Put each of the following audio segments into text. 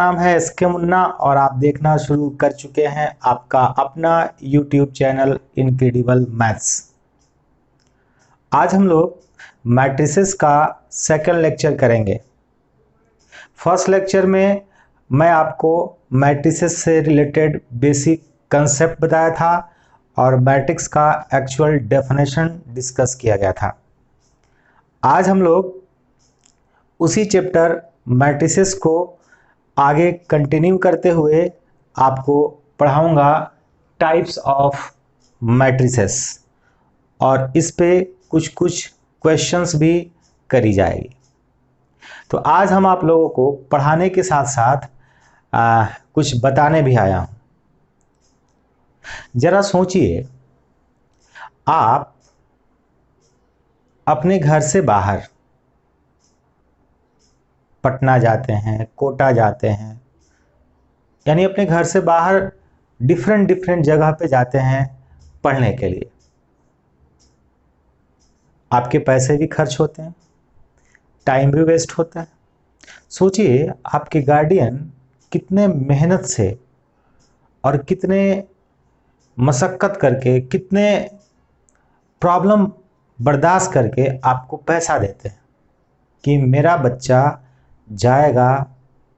नाम है एस के मुन्ना और आप देखना शुरू कर चुके हैं आपका अपना यूट्यूब चैनल इनक्रेडिबल मैथ्स। आज हम लोग मैट्रिसेस का सेकंड लेक्चर करेंगे। फर्स्ट लेक्चर में मैं आपको मैट्रिसेस से रिलेटेड बेसिक कंसेप्ट बताया था और मैट्रिक्स का एक्चुअल डेफिनेशन डिस्कस किया गया था। आज हम लोग उसी चैप्टर मैट्रिसेस को आगे कंटिन्यू करते हुए आपको पढ़ाऊंगा टाइप्स ऑफ मैट्रिसेस और इस पे कुछ क्वेश्चंस भी करी जाएगी। तो आज हम आप लोगों को पढ़ाने के साथ साथ कुछ बताने भी आया हूं। जरा सोचिए, आप अपने घर से बाहर पटना जाते हैं, कोटा जाते हैं, यानी अपने घर से बाहर डिफरेंट जगह पे जाते हैं पढ़ने के लिए। आपके पैसे भी खर्च होते हैं, टाइम भी वेस्ट होता है। सोचिए आपके गार्डियन कितने मेहनत से और कितने मशक्कत करके, कितने प्रॉब्लम बर्दाश्त करके आपको पैसा देते हैं कि मेरा बच्चा जाएगा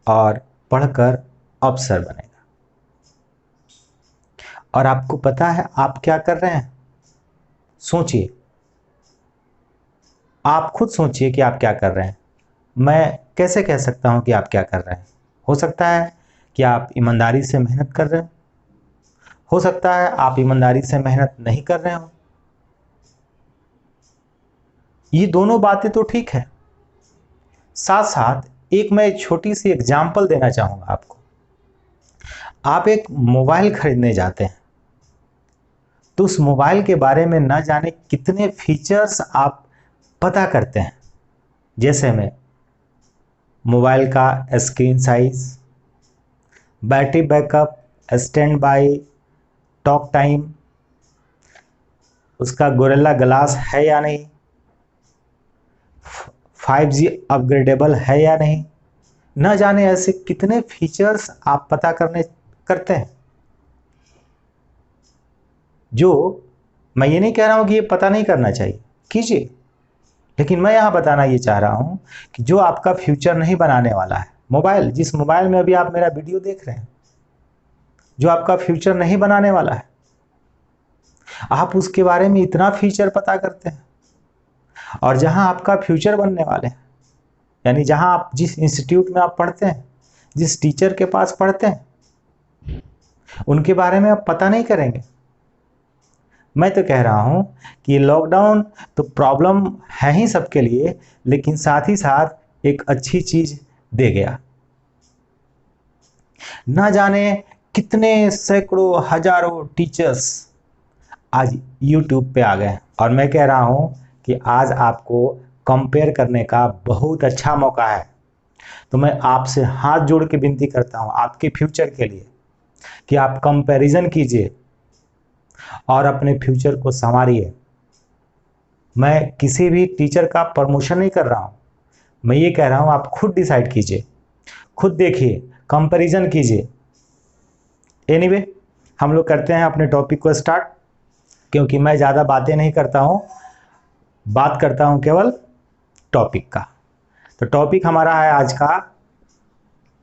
और पढ़कर अफसर बनेगा। और आपको पता है आप क्या कर रहे हैं? सोचिए, आप खुद सोचिए कि आप क्या कर रहे हैं। मैं कैसे कह सकता हूं कि आप क्या कर रहे हैं? हो सकता है कि आप ईमानदारी से मेहनत कर रहे हो सकता है आप ईमानदारी से मेहनत नहीं कर रहे हो। ये दोनों बातें तो ठीक है, साथ साथ एक मैं छोटी सी एग्जांपल देना चाहूंगा आपको। आप एक मोबाइल खरीदने जाते हैं तो उस मोबाइल के बारे में ना जाने कितने फीचर्स आप पता करते हैं, जैसे में मोबाइल का screen size, battery backup, stand by, talk time, उसका गोरिल्ला ग्लास है या नहीं, 5G अपग्रेडेबल है या नहीं, न जाने ऐसे कितने फीचर्स आप पता करते हैं। जो मैं ये नहीं कह रहा हूं कि ये पता नहीं करना चाहिए, कीजिए, लेकिन मैं यहां बताना ये चाह रहा हूं कि जो आपका फ्यूचर नहीं बनाने वाला है, मोबाइल, जिस मोबाइल में अभी आप मेरा वीडियो देख रहे हैं, जो आपका फ्यूचर नहीं बनाने वाला है, आप उसके बारे में इतना फीचर पता करते हैं। और जहां आपका फ्यूचर बनने वाले हैं, यानी जहां आप जिस इंस्टीट्यूट में आप पढ़ते हैं, जिस टीचर के पास पढ़ते हैं, उनके बारे में आप पता नहीं करेंगे। मैं तो कह रहा हूं कि लॉकडाउन तो प्रॉब्लम है ही सबके लिए, लेकिन साथ ही साथ एक अच्छी चीज दे गया। ना जाने कितने सैकड़ों हजारों टीचर्स आज YouTube पे आ गए और मैं कह रहा हूं कि आज आपको कंपेयर करने का बहुत अच्छा मौका है। तो मैं आपसे हाथ जोड़ के विनती करता हूं आपके फ्यूचर के लिए कि आप कंपैरिजन कीजिए और अपने फ्यूचर को संवारिए। मैं किसी भी टीचर का प्रमोशन नहीं कर रहा हूं, मैं ये कह रहा हूं आप खुद डिसाइड कीजिए, खुद देखिए, कंपैरिजन कीजिए। एनीवे, हम लोग करते हैं अपने टॉपिक को स्टार्ट, क्योंकि मैं ज़्यादा बातें नहीं करता हूं, बात करता हूं केवल टॉपिक का। तो टॉपिक हमारा है आज का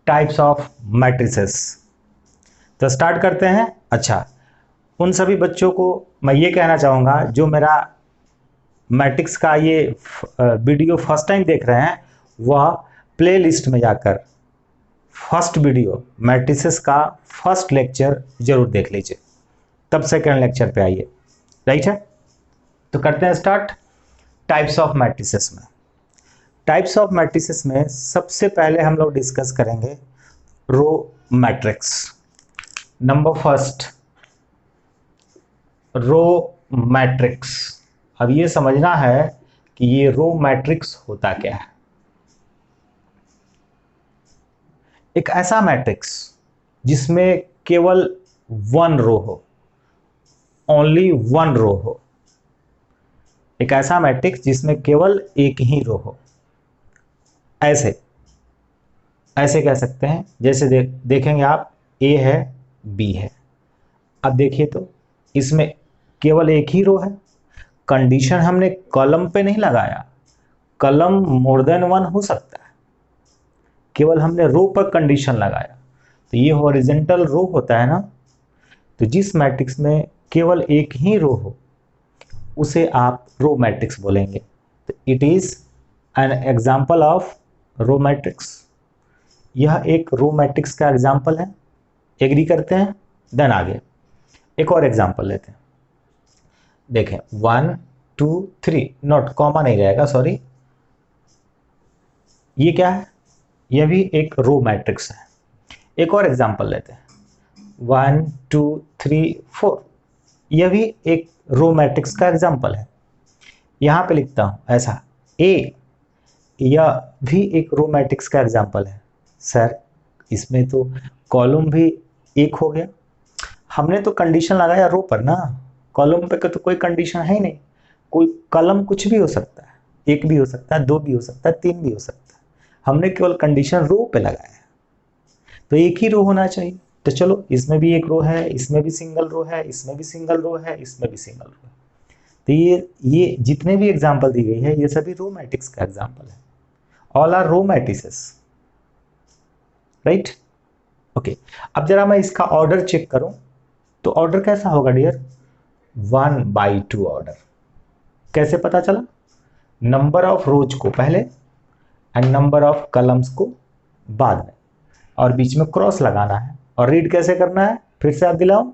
टाइप्स ऑफ मैट्रिसेस। तो स्टार्ट करते हैं। अच्छा, उन सभी बच्चों को मैं ये कहना चाहूँगा जो मेरा मैट्रिक्स का ये वीडियो फर्स्ट टाइम देख रहे हैं, वह प्ले लिस्ट में जाकर फर्स्ट वीडियो मैट्रिसेस का फर्स्ट लेक्चर जरूर देख लीजिए, तब सेकेंड लेक्चर पे आइए। राइट है? तो करते हैं स्टार्ट टाइप्स ऑफ मैट्रिसेस में। टाइप्स ऑफ मैट्रिसेस में सबसे पहले हम लोग डिस्कस करेंगे row matrix. Number first, row matrix. अब ये समझना है कि ये रो मैट्रिक्स होता क्या है। एक ऐसा मैट्रिक्स जिसमें केवल वन रो हो, ओनली वन रो हो। एक ऐसा मैट्रिक्स जिसमें केवल एक ही रो हो। ऐसे ऐसे कह सकते हैं, जैसे देखेंगे आप, ए है, बी है। अब देखिए तो इसमें केवल एक ही रो है, कंडीशन हमने कॉलम पे नहीं लगाया, कॉलम मोर देन वन हो सकता है, केवल हमने रो पर कंडीशन लगाया। तो ये हॉरिजॉन्टल रो होता है ना, तो जिस मैट्रिक्स में केवल एक ही रो हो उसे आप रो मैट्रिक्स बोलेंगे। तो it is an example of row matrix. यह एक रो मैट्रिक्स का एग्जाम्पल है। एग्री करते हैं? देन आगे एक और एग्जाम्पल लेते हैं। देखें 1 2 3, नोट कॉमा नहीं रहेगा, सॉरी। ये क्या है? यह भी एक रो मैट्रिक्स है। एक और एग्जाम्पल लेते हैं 1 2 3 4, यह भी एक रो मैट्रिक्स का एग्जाम्पल है। यहां पे लिखता हूं ऐसा, ए, यह भी एक रो मैट्रिक्स का एग्जाम्पल है। सर इसमें तो कॉलम भी एक हो गया, हमने तो कंडीशन लगाया रो पर ना, कॉलम पे तो कोई कंडीशन है ही नहीं। कोई कॉलम कुछ भी हो सकता है, एक भी हो सकता है, दो भी हो सकता है, तीन भी हो सकता है, हमने केवल कंडीशन रो पे लगाया है, तो एक ही रो होना चाहिए। तो चलो इसमें भी एक रो है, इसमें भी सिंगल रो है, इसमें भी सिंगल रो है, इसमें भी सिंगल रो है। तो ये जितने भी एग्जाम्पल दी गई है ये सभी रो मैट्रिक्स का एग्जाम्पल है। All are row matrices, right? Okay, अब जरा मैं इसका ऑर्डर चेक करूं तो ऑर्डर कैसा होगा डियर? 1/2 ऑर्डर। कैसे पता चला? नंबर ऑफ रोज को पहले एंड नंबर ऑफ कॉलम्स को बाद में, और बीच में क्रॉस लगाना है। और रीड कैसे करना है फिर से याद दिलाऊं?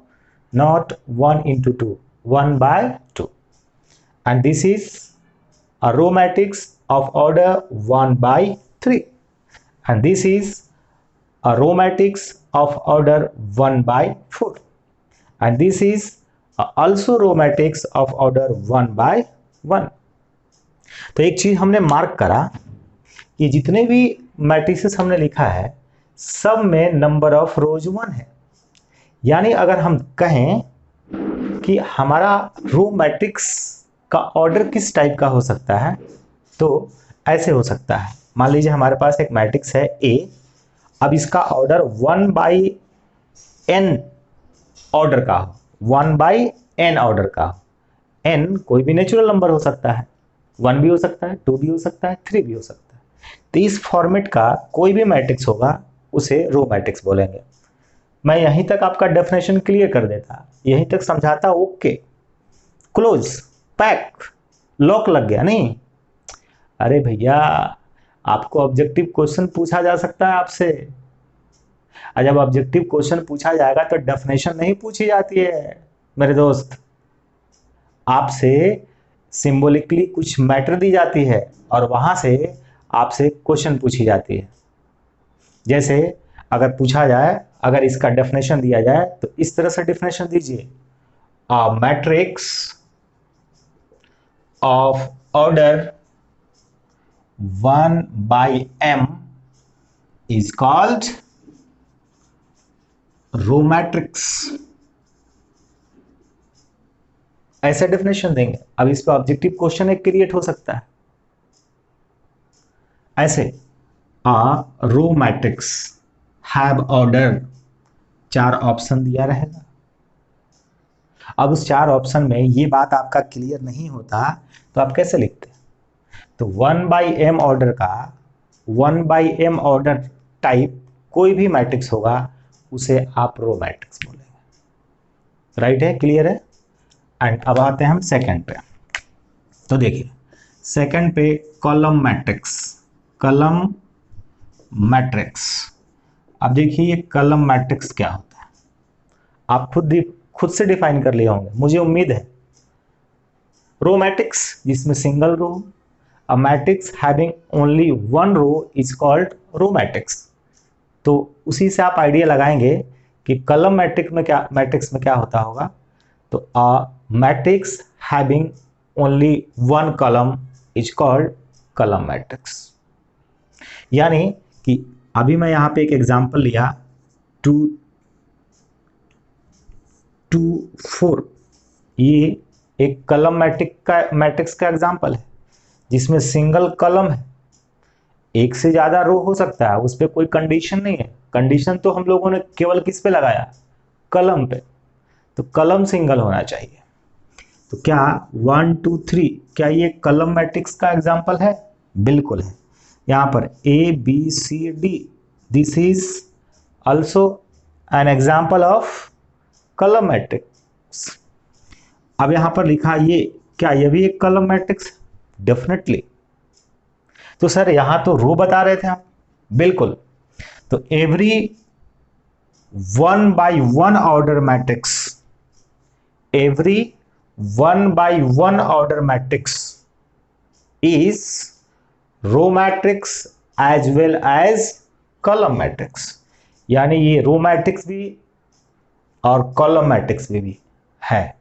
Not 1 into 2, 1/2, and this is a row matrix of order 1/3, and this is a row matrix of order 1/4, and this is also row matrix of order 1/1। तो एक चीज हमने मार्क करा कि जितने भी मैट्रिसेस हमने लिखा है सब में नंबर ऑफ रोज 1 है। यानी अगर हम कहें कि हमारा रो मैट्रिक्स का ऑर्डर किस टाइप का हो सकता है, तो ऐसे हो सकता है। मान लीजिए हमारे पास एक मैट्रिक्स है ए, अब इसका ऑर्डर 1/n ऑर्डर का हो, 1/n ऑर्डर का हो। n कोई भी नेचुरल नंबर हो सकता है, 1 भी हो सकता है, 2 भी हो सकता है, 3 भी हो सकता है। तो इस फॉर्मेट का कोई भी मैट्रिक्स होगा उसे रो मैट्रिक्स बोलेंगे। मैं यहीं तक आपका डेफिनेशन क्लियर कर देता, यहीं तक समझाता, ओके, क्लोज, पैक, लॉक लग गया नहीं? अरे भैया, आपको ऑब्जेक्टिव क्वेश्चन पूछा जा सकता है आपसे, और जब ऑब्जेक्टिव क्वेश्चन पूछा जाएगा तो डेफिनेशन नहीं पूछी जाती है मेरे दोस्त, आपसे सिंबॉलिकली कुछ मैटर दी जाती है और वहां से आपसे क्वेश्चन पूछी जाती है। जैसे अगर पूछा जाए, अगर इसका डेफिनेशन दिया जाए तो इस तरह से डेफिनेशन दीजिए, a matrix of order 1/m is called row matrix. ऐसा डेफिनेशन देंगे। अब इस पर ऑब्जेक्टिव क्वेश्चन एक क्रिएट हो सकता है ऐसे, a row matrix have order, 4 option दिया रहेगा। अब उस 4 ऑप्शन में ये बात आपका क्लियर नहीं होता तो आप कैसे लिखते? तो 1/m ऑर्डर का 1/m ऑर्डर टाइप कोई भी मैट्रिक्स होगा उसे आप रो मैट्रिक्स बोलेंगे। राइट है? क्लियर है? एंड अब आते हैं हम सेकंड पे। तो देखिए सेकंड पे कॉलम मैट्रिक्स, कॉलम मैट्रिक्स। अब देखिए ये कॉलम मैट्रिक्स क्या होता है, आप खुद से डिफाइन कर लिए होंगे मुझे उम्मीद है। रो मैट्रिक्स जिसमें single row, a matrix having only one row is called row matrix. तो उसी से आप आइडिया लगाएंगे कि कॉलम मैट्रिक्स में क्या होता होगा। तो अ matrix having only one column is called column matrix. यानी कि अभी मैं यहां पे एक एग्जांपल लिया 2 2 4, ये एक कॉलम मैट्रिक्स का एग्जांपल है जिसमें सिंगल कॉलम है, एक से ज्यादा रो हो सकता है, उस पर कोई कंडीशन नहीं है। कंडीशन तो हम लोगों ने केवल किस पे लगाया, कलम पे। तो कलम सिंगल होना चाहिए। तो क्या 1 2 3 क्या ये कलम मैट्रिक्स का एग्जाम्पल है? बिल्कुल है। यहाँ पर ABCD, this is also an example of कलम मैट्रिक्स। अब यहां पर लिखा ये, क्या ये भी एक कलम मैट्रिक्स? डेफिनेटली। तो सर यहां तो रो बता रहे थे आप, बिल्कुल। तो every 1 by 1 order matrix, every 1 by 1 order matrix is row matrix as well as column matrix. यानी ये रो मैट्रिक्स भी और कॉलम मैट्रिक्स भी है।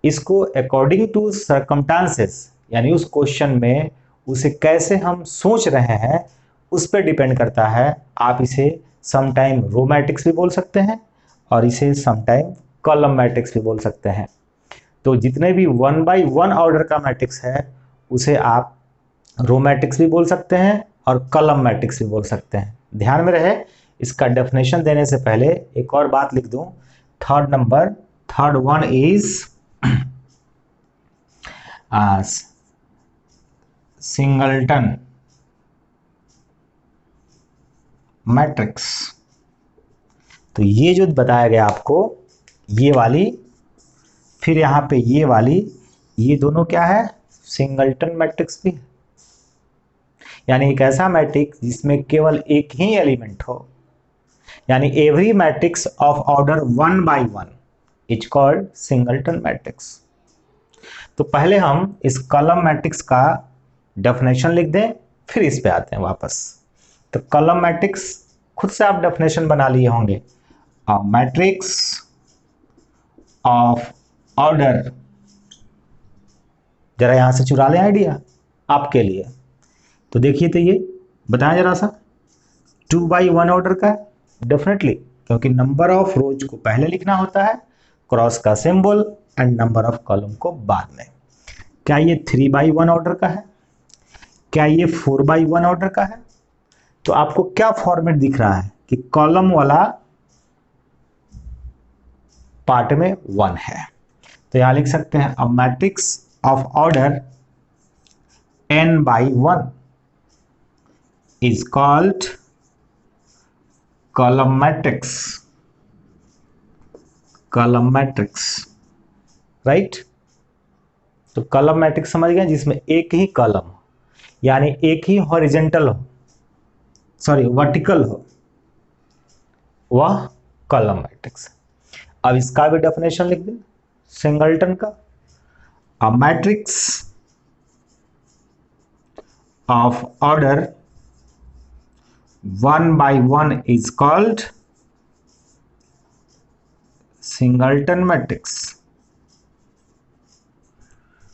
इसको अकॉर्डिंग टू सर्कमस्टांसेस, यानी उस क्वेश्चन में उसे कैसे हम सोच रहे हैं उस पर डिपेंड करता है। आप इसे समटाइम रो मैट्रिक्स भी बोल सकते हैं और इसे समटाइम कॉलम मैट्रिक्स भी बोल सकते हैं। तो जितने भी 1 by 1 ऑर्डर का मैट्रिक्स है उसे आप रो मैट्रिक्स भी बोल सकते हैं और कॉलम मैट्रिक्स भी बोल सकते हैं। ध्यान में रहे, इसका डेफिनेशन देने से पहले एक और बात लिख दूं। Third one is singleton matrix. तो ये जो बताया गया आपको, ये वाली, फिर यहां पे ये वाली, ये दोनों क्या है, सिंगलटन मैट्रिक्स भी। यानी एक ऐसा मैट्रिक्स जिसमें केवल एक ही एलिमेंट हो, यानी every matrix of order 1 by 1 is called singleton matrix. तो पहले हम इस कॉलम मैट्रिक्स का डेफिनेशन लिख दें, फिर इस पे आते हैं वापस। तो कॉलम मैट्रिक्स खुद से आप डेफिनेशन बना लिए होंगे, मैट्रिक्स ऑफ ऑर्डर, जरा यहां से चुरा लें आइडिया आपके लिए। तो देखिए, तो ये बताएं जरा सा, 2 by 1 ऑर्डर का डेफिनेटली, क्योंकि नंबर ऑफ रोज को पहले लिखना होता है, क्रॉस का symbol, and number of column को बाद में। क्या ये 3 by 1 ऑर्डर का है? क्या ये 4 by 1 ऑर्डर का है? तो आपको क्या फॉर्मेट दिख रहा है कि कॉलम वाला पार्ट में 1 है। तो यहां लिख सकते हैं, अ matrix of order n by 1 is called column matrix, column matrix, right? तो कॉलम मैट्रिक्स समझ गए, जिसमें एक ही कॉलम हो, यानी एक ही हॉरिजेंटल हो, सॉरी वर्टिकल हो, वह कॉलम मैट्रिक्स। अब इसका भी डेफिनेशन लिख दें सिंगलटन का, अ matrix of order 1 by 1 is called singleton matrix,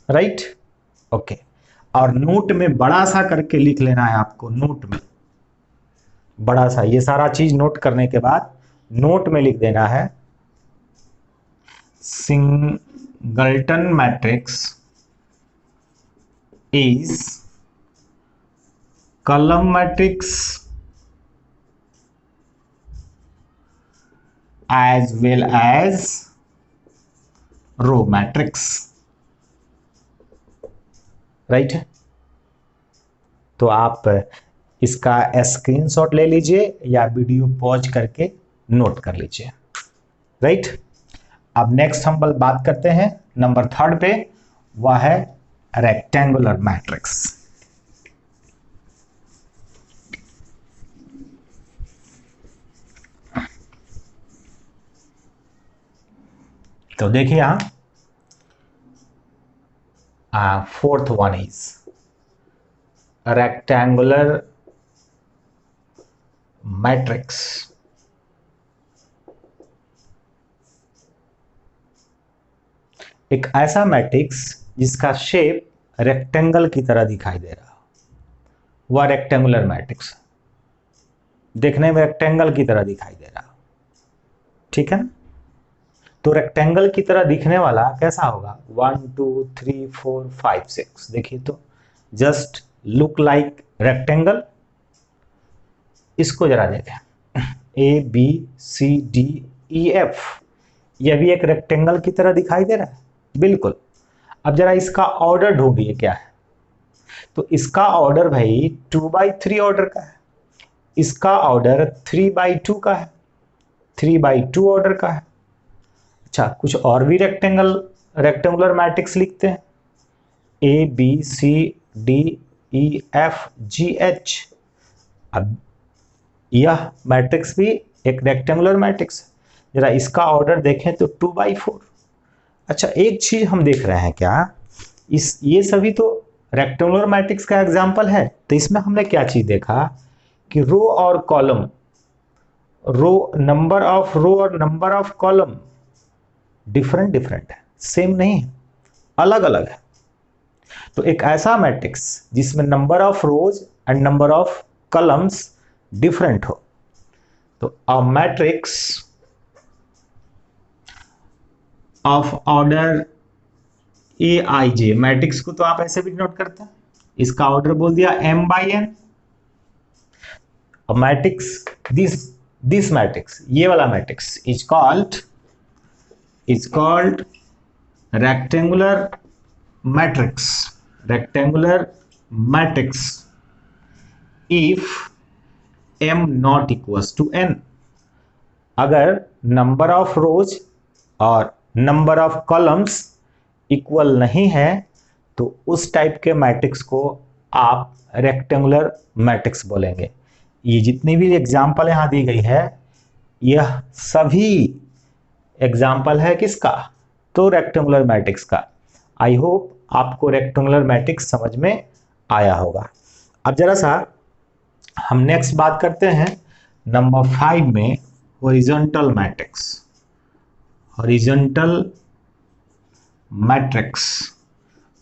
right? Okay. और नोट में बड़ा सा करके लिख लेना है आपको, नोट में बड़ा सा, ये सारा चीज नोट करने के बाद नोट में लिख देना है, singleton matrix is column matrix as well as row matrix, right है? तो आप इसका स्क्रीनशॉट ले लीजिए या वीडियो पॉज करके नोट कर लीजिए, राइट? अब नेक्स्ट हम बात करते हैं नंबर 3 पे, वह है रेक्टेंगुलर मैट्रिक्स। तो देखिए यहां, 4th one is rectangular matrix. एक ऐसा मैट्रिक्स जिसका शेप रेक्टेंगल की तरह दिखाई दे रहा हो, वह रेक्टेंगुलर मैट्रिक्स, देखने में रेक्टेंगल की तरह दिखाई दे रहा हो, ठीक है ना? तो रेक्टेंगल की तरह दिखने वाला कैसा होगा, 1 2 3 4 5 6, देखिए तो जस्ट लुक लाइक रेक्टेंगल, इसको जरा देखें, A B C D E F, यह भी एक रेक्टेंगल की तरह दिखाई दे रहा है, बिल्कुल। अब जरा इसका ऑर्डर ढूंढिए क्या है, तो इसका ऑर्डर भाई 2/3 ऑर्डर का है, इसका ऑर्डर 3/2 का है, 3/2 ऑर्डर का है। अच्छा, कुछ और भी रेक्टेंगुलर मैट्रिक्स लिखते हैं, A B C D E F G H. अब यह मैट्रिक्स भी एक रेक्टेंगुलर मैट्रिक्स है, जरा इसका ऑर्डर देखें तो 2/4। अच्छा, एक चीज हम देख रहे हैं क्या, ये सभी तो रेक्टेंगुलर मैट्रिक्स का एग्जांपल है, तो इसमें हमने क्या चीज देखा कि रो और कॉलम, नंबर ऑफ रो और नंबर ऑफ कॉलम डिफरेंट है, सेम नहीं है, अलग अलग है। तो एक ऐसा मैट्रिक्स जिसमें number of rows and number of columns different हो, तो अ matrix of order A I J, matrix को तो आप ऐसे भी नोट करते हैं, इसका ऑर्डर बोल दिया m/n। A matrix, this matrix, ये वाला matrix is called rectangular matrix if m not equals to n। अगर नंबर ऑफ रोज और नंबर ऑफ कॉलम्स इक्वल नहीं है तो उस टाइप के मैट्रिक्स को आप रेक्टेंगुलर मैट्रिक्स बोलेंगे। ये जितनी भी एग्जाम्पल यहां दी गई है, यह सभी एग्जाम्पल है किसका, तो रेक्टेंगुलर मैट्रिक्स का। आई होप आपको रेक्टेंगुलर मैट्रिक्स समझ में आया होगा। अब जरा सा हम नेक्स्ट बात करते हैं नंबर 5 में, हॉरिजॉन्टल मैट्रिक्स।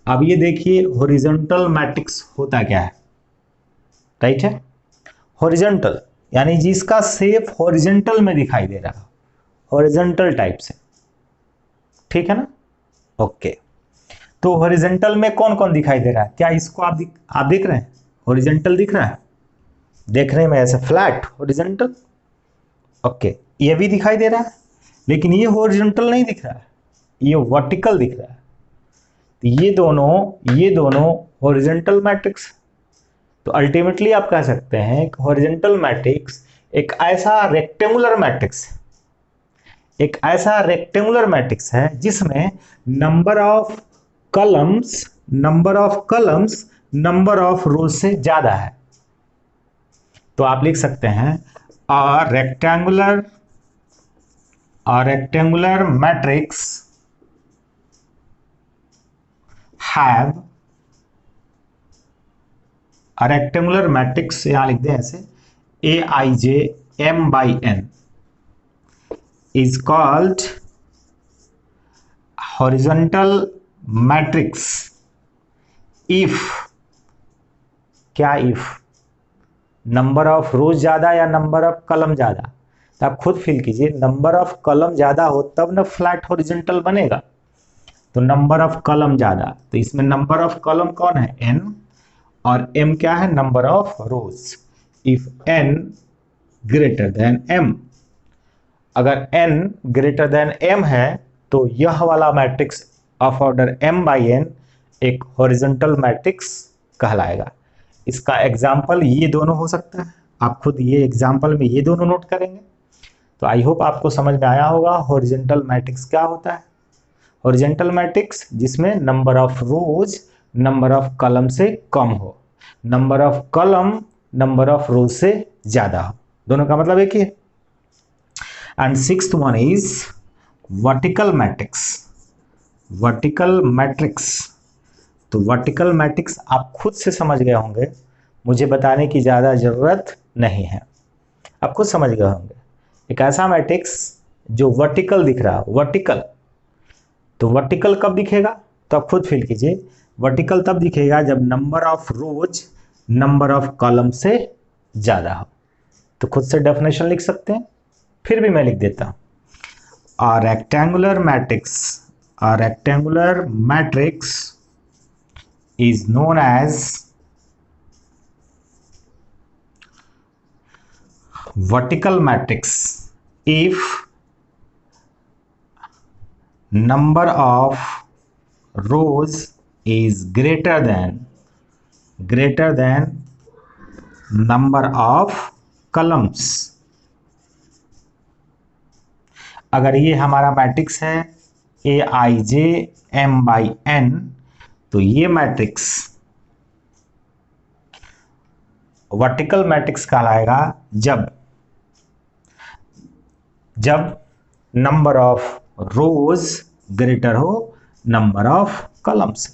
अब ये देखिए हॉरिजॉन्टल मैट्रिक्स होता क्या है, राइट है। हॉरिजॉन्टल यानी जिसका शेप हॉरिजॉन्टल में दिखाई दे रहा है, हॉरिजॉन्टल टाइप से, ठीक है ना, ओके। तो हॉरिजॉन्टल में कौन कौन दिखाई दे रहा है, क्या इसको आप देख रहे हैं, हॉरिजॉन्टल दिख रहा है, देखने में ऐसे फ्लैट हॉरिजॉन्टल, ओके। ये भी दिखाई दे रहा है, लेकिन ये हॉरिजॉन्टल नहीं दिख रहा है, ये वर्टिकल दिख रहा है। तो ये दोनों हॉरिजॉन्टल मैट्रिक्स। तो अल्टीमेटली आप कह सकते हैं कि हॉरिजॉन्टल मैट्रिक्स एक ऐसा रेक्टेंगुलर मैट्रिक्स है जिसमें number of columns number of रोज से ज्यादा है। तो आप लिख सकते हैं a rectangular matrix have, a rectangular matrix यहां लिख दें ऐसे, aij m/n is called horizontal matrix if, क्या if, नंबर ऑफ रोज ज्यादा या नंबर ऑफ कॉलम ज्यादा। तो आप खुद फील कीजिए, नंबर ऑफ कॉलम ज्यादा हो तब ना फ्लैट हॉरिजॉन्टल बनेगा। तो नंबर ऑफ कॉलम ज्यादा, तो इसमें नंबर ऑफ कॉलम कौन है, n, और m क्या है, number of rose. If n greater than m, अगर n ग्रेटर देन m है तो यह वाला मैट्रिक्स ऑफ ऑर्डर m/n एक हॉरिजॉन्टल मैट्रिक्स कहलाएगा। इसका एग्जाम्पल ये दोनों हो सकता है, आप खुद ये एग्जाम्पल में ये दोनों नोट करेंगे। तो आई होप आपको समझ में आया होगा हॉरिजॉन्टल मैट्रिक्स क्या होता है। हॉरिजॉन्टल मैट्रिक्स जिसमें number of rows number of column से कम हो, number of column number of रोज से ज्यादा हो, दोनों का मतलब एक ही है। And sixth one is vertical matrix. तो वर्टिकल मैट्रिक्स आप खुद से समझ गए होंगे, मुझे बताने की ज़्यादा ज़रूरत नहीं है, आप खुद समझ गए होंगे। एक ऐसा मैट्रिक्स जो वर्टिकल दिख रहा है, वर्टिकल, तो वर्टिकल कब दिखेगा, तो आप खुद फील कीजिए, वर्टिकल तब दिखेगा जब number of rows number of column से ज़्यादा हो। तो खुद से डेफिनेशन लिख सकते हैं, फिर भी मैं लिख देता हूँ, a rectangular matrix is known as vertical matrix if number of rows is greater than number of columns। अगर ये हमारा मैट्रिक्स है ए I J M by N, तो ये मैट्रिक्स वर्टिकल मैट्रिक्स कहलाएगा जब नंबर ऑफ रोज ग्रेटर हो number of columns.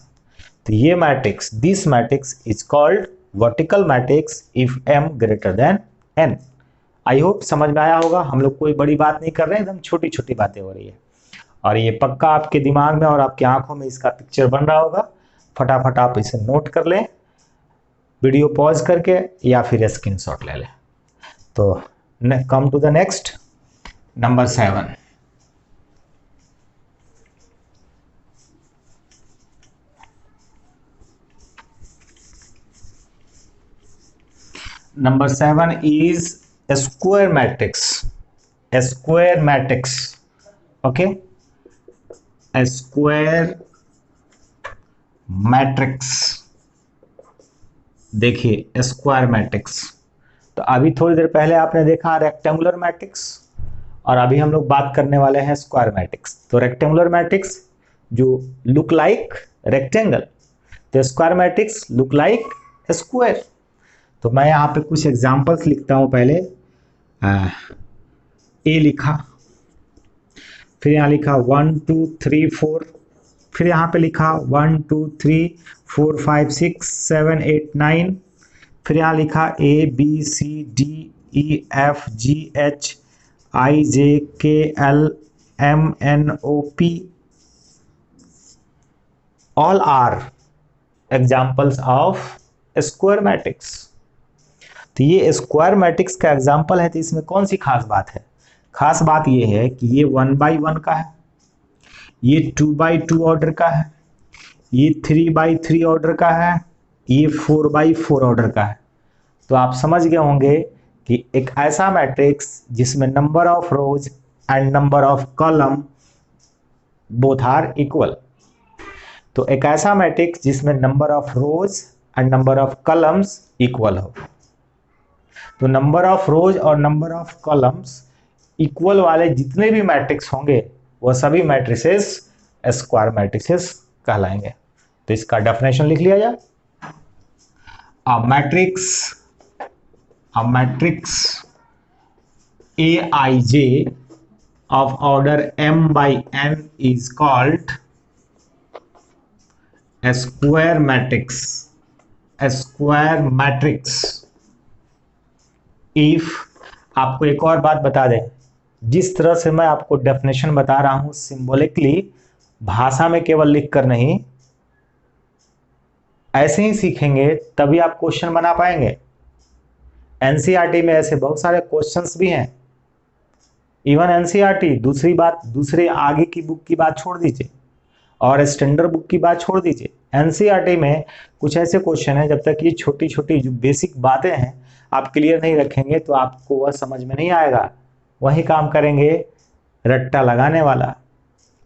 तो ये matrix, this matrix is called vertical matrix if m greater than n। I hope समझ में आया होगा। हम लोग कोई बड़ी बात नहीं कर रहे हैं, एकदम छोटी छोटी बातें हो रही है, और ये पक्का आपके दिमाग में और आपकी आंखों में इसका पिक्चर बन रहा होगा। फटाफट आप इसे नोट कर लें, वीडियो पॉज करके या फिर स्क्रीनशॉट ले लें। तो come to the next, number 7। Number 7 is a square matrix. A square matrix. Okay. A square matrix. देखिए स्क्वायर मैट्रिक्स, तो अभी थोड़ी देर पहले आपने देखा रेक्टेंगुलर मैट्रिक्स, और अभी हम लोग बात करने वाले हैं स्क्वायर मैट्रिक्स। तो रेक्टेंगुलर मैट्रिक्स जो लुक लाइक रेक्टेंगल, तो square matrix look like square. तो मैं यहाँ पे कुछ एग्जांपल्स लिखता हूँ। पहले ए लिखा, फिर यहाँ लिखा 1 2 3 4, फिर यहाँ पे लिखा 1 2 3 4 5 6 7 8 9, फिर यहाँ लिखा A B C D E F G H I J K L M N O P, all are examples of square matrix। तो ये स्क्वायर मैट्रिक्स का एग्जाम्पल है, तो इसमें कौन सी खास बात है? खास बात ये है कि ये 1 बाई 1 का है, ये 2 बाई 2 ऑर्डर का है, ये 3 बाई 3 ऑर्डर का है, ये 4 बाई 4 ऑर्डर का है। तो आप समझ गए होंगे कि एक ऐसा मैट्रिक्स जिसमें number of rows and number of column both are equal. तो एक ऐसा मैट्रिक्स जिसमें number of rows and number of columns equal हो। तो नंबर ऑफ रोज और नंबर ऑफ कॉलम्स इक्वल वाले जितने भी मैट्रिक्स होंगे वो सभी मैट्रिसेस स्क्वायर मैट्रिसेस कहलाएंगे। तो इसका डेफिनेशन लिख लिया जाए। A matrix A I J of order m by n is called a square matrix if। आपको एक और बात बता दें, जिस तरह से मैं आपको डेफिनेशन बता रहा हूं सिंबॉलिकली, भाषा में केवल लिखकर नहीं, ऐसे ही सीखेंगे तभी आप क्वेश्चन बना पाएंगे। एनसीईआरटी में ऐसे बहुत सारे क्वेश्चंस भी हैं। इवन एनसीईआरटी, दूसरी बात, दूसरे आगे की बुक की बात छोड़ दीजिए और स्टैंडर्ड बुक की बात छोड़ दीजिए, एनसीईआरटी में कुछ ऐसे क्वेश्चन हैं, जब तक ये छोटी छोटी जो बेसिक बातें हैं आप क्लियर नहीं रखेंगे तो आपको वह समझ में नहीं आएगा। वही काम करेंगे रट्टा लगाने वाला।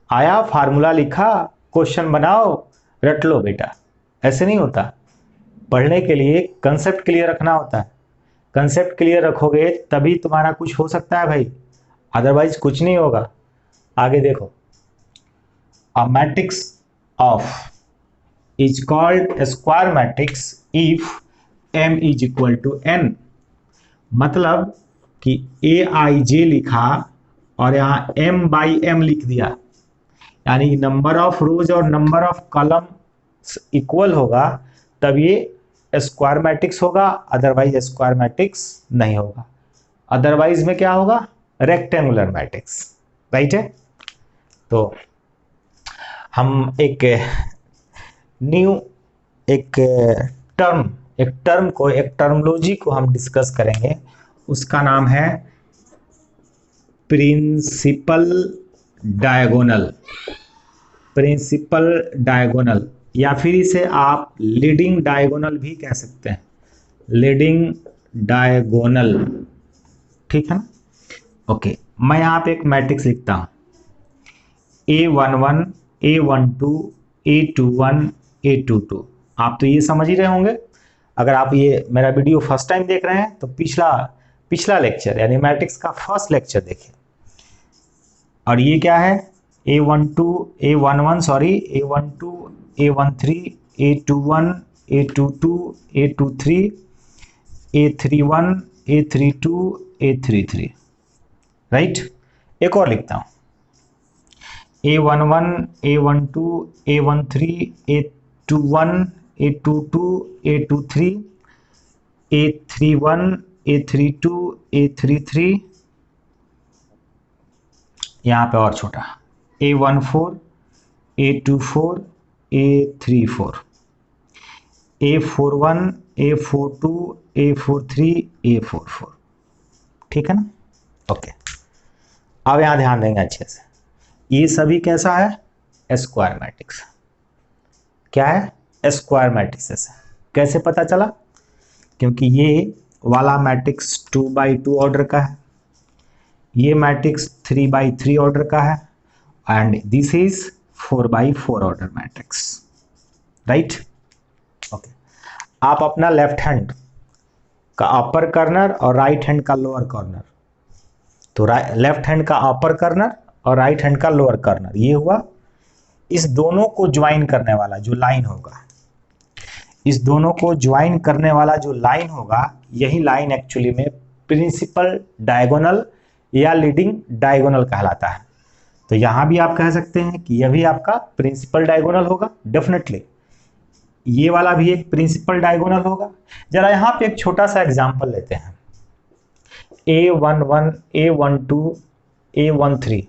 आया, फार्मूला लिखा, क्वेश्चन बनाओ, रट लो बेटा, ऐसे नहीं होता। पढ़ने के लिए कंसेप्ट क्लियर रखना होता है। कंसेप्ट क्लियर रखोगे तभी तुम्हारा कुछ हो सकता है भाई, अदरवाइज कुछ नहीं होगा। आगे देखो, अ matrix of is called a square matrix if m is equal to n। मतलब कि ए आई जे लिखा और यहाँ m बाई m लिख दिया, यानी नंबर ऑफ रोज और नंबर ऑफ कॉलम इक्वल होगा तब ये स्क्वायर मैट्रिक्स होगा, अदरवाइज स्क्वायर मैट्रिक्स नहीं होगा। अदरवाइज में क्या होगा? रेक्टेंगुलर मैट्रिक्स, राइट है। तो हम एक न्यू एक टर्मोलॉजी को हम डिस्कस करेंगे, उसका नाम है प्रिंसिपल डायगोनल, या फिर इसे आप लीडिंग डायगोनल भी कह सकते हैं। लीडिंग डायगोनल ठीक है ना। ओके, मैं यहाँ पे एक मैट्रिक्स लिखता हूँ A11 A12 A21 A22। आप तो ये समझ ही रहे होंगे। अगर आप ये मेरा वीडियो फर्स्ट टाइम देख रहे हैं तो पिछला लेक्चर यानी मैट्रिक्स का फर्स्ट लेक्चर देखिए। और ये क्या है, A12 sorry A12 A13 A21 A22 A23 A31 A32 A33, right. एक और लिखता हूँ A11 A12 A13 A21 A22 A23 A31 A32 A33, यहाँ पे और छोटा A14 A24 A34 A41 A42 A43 A44, ठीक है ना। ओके, अब यहाँ ध्यान देंगे अच्छे से, ये सभी कैसा है, स्क्वायर मैट्रिक्स। क्या है, स्क्वायर मैट्रिक्स है। कैसे पता चला, क्योंकि ये वाला मैट्रिक्स 2x2 ऑर्डर का है, ये मैट्रिक्स 3x3 ऑर्डर का है, and this is 4x4 order matrix, right. Okay, आप अपना लेफ्ट हैंड का अपर कर्नर और राइट हैंड का लोअर कर्नर, तो लेफ्ट हैंड का अपर कर्नर और राइट हैंड का लोअर कर्नर, ये हुआ। इस दोनों को ज्वाइन करने वाला जो लाइन होगा, इस दोनों को ज्वाइन करने वाला जो लाइन होगा, यही लाइन एक्चुअली में प्रिंसिपल डायगोनल या लीडिंग डायगोनल कहलाता है। तो यहां भी आप कह सकते हैं कि यह भी आपका प्रिंसिपल डायगोनल होगा, डेफिनेटली ये वाला भी एक प्रिंसिपल डायगोनल होगा। जरा यहां पे एक छोटा सा एग्जांपल लेते हैं, A11 A12 A13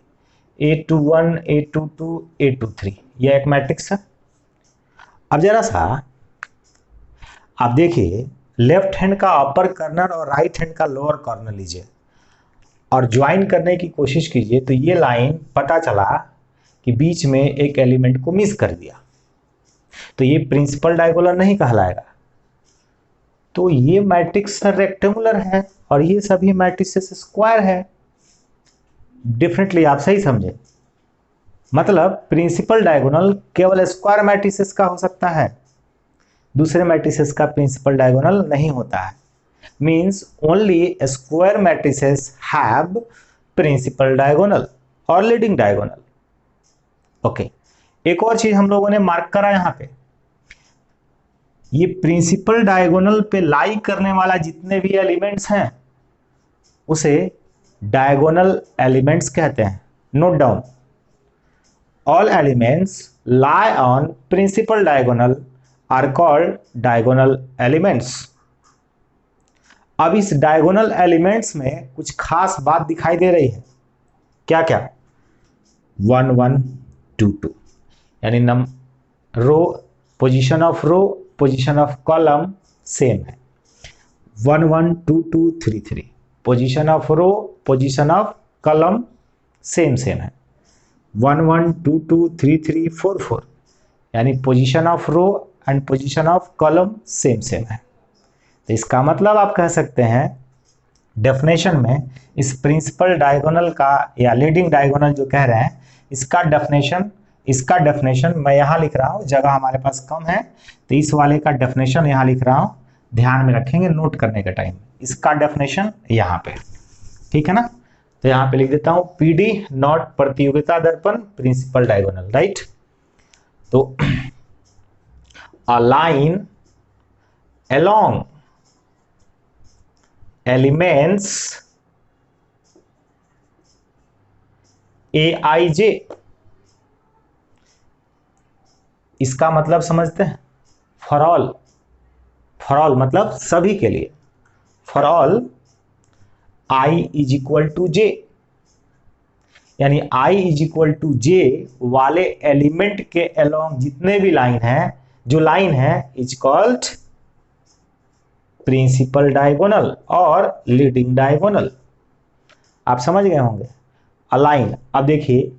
A21 A22 A23, यह एक मैट्रिक्स है। अब जरा सा आप देखिए, लेफ्ट हैंड का अपर कर्नर और राइट हैंड का लोअर कर्नर लीजिए और ज्वाइन करने की कोशिश कीजिए, तो ये लाइन पता चला कि बीच में एक एलिमेंट को मिस कर दिया, तो ये प्रिंसिपल डायगोनल नहीं कहलाएगा। तो ये मैट्रिक्स रेक्टेंगुलर है और ये सभी मैट्रिसेस स्क्वायर है। डेफिनेटली आप सही समझे, मतलब प्रिंसिपल डायगोनल केवल स्क्वायर मैट्रिसेस का हो सकता है, दूसरे मैट्रिसेस का प्रिंसिपल डायगोनल नहीं होता है। Means only square matrices have principal diagonal और लीडिंग डायगोनल। ओके, एक और चीज हम लोगों ने मार्क करा यहाँ पे, ये प्रिंसिपल डायगोनल पे लाई करने वाला जितने भी एलिमेंट्स हैं उसे डायगोनल एलिमेंट्स कहते हैं। Note down, all elements lie on principal diagonal are called diagonal elements. अब इस डायगोनल एलिमेंट्स में कुछ खास बात दिखाई दे रही है, क्या क्या, 1 1 2 2, यानी row, position of row, position of column same है। 1 1 2 2 3 3, position of row, position of column same है। 1 1 2 2 3 3 4 4, यानी position of row and position of column same है। तो इसका मतलब आप कह सकते हैं डेफिनेशन में इस प्रिंसिपल डायगोनल का या लीडिंग डायगोनल जो कह रहे हैं, इसका डेफिनेशन मैं यहाँ लिख रहा हूँ, जगह हमारे पास कम है तो इस वाले का डेफिनेशन यहाँ लिख रहा हूँ, ध्यान में रखेंगे नोट करने के टाइम। इसका डेफिनेशन यहाँ पे, ठीक है ना। तो यहाँ पे लिख देता हूँ PD नॉट प्रतियोगिता दर्पण प्रिंसिपल डायगोनल, राइट। तो a line along elements AIJ, इसका मतलब समझते हैं, फॉर ऑल मतलब सभी के लिए, for all I is equal to J, यानी I is equal to J वाले एलिमेंट के अलोंग जितने भी लाइन है, जो लाइन है इज कॉल्ड प्रिंसिपल डायगोनल और लीडिंग डायगोनल। आप समझ गए होंगे अलाइन। अब देखिए,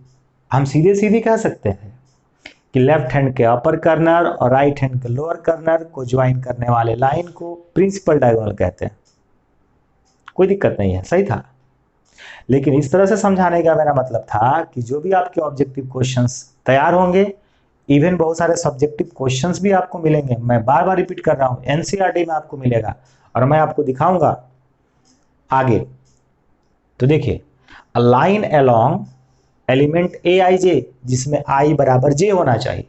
हम सीधे कह सकते हैं कि लेफ्ट हैंड के अपर कर्नर और राइट हैंड के लोअर कर्नर को ज्वाइन करने वाले लाइन को प्रिंसिपल डायगोनल कहते हैं। कोई दिक्कत नहीं है, सही था। लेकिन इस तरह से समझाने का मेरा मतलब था कि जो भी आपके ऑब्जेक्टिव क्वेश्चंस तैयार होंगे, इवन बहुत सारे सब्जेक्टिव क्वेश्चंस भी आपको मिलेंगे, मैं बार बार रिपीट कर रहा हूँ, एनसीईआरटी में आपको मिलेगा और मैं आपको दिखाऊंगा आगे। तो देखिए, अ line along element A I जे, जिसमें आई बराबर जे होना चाहिए,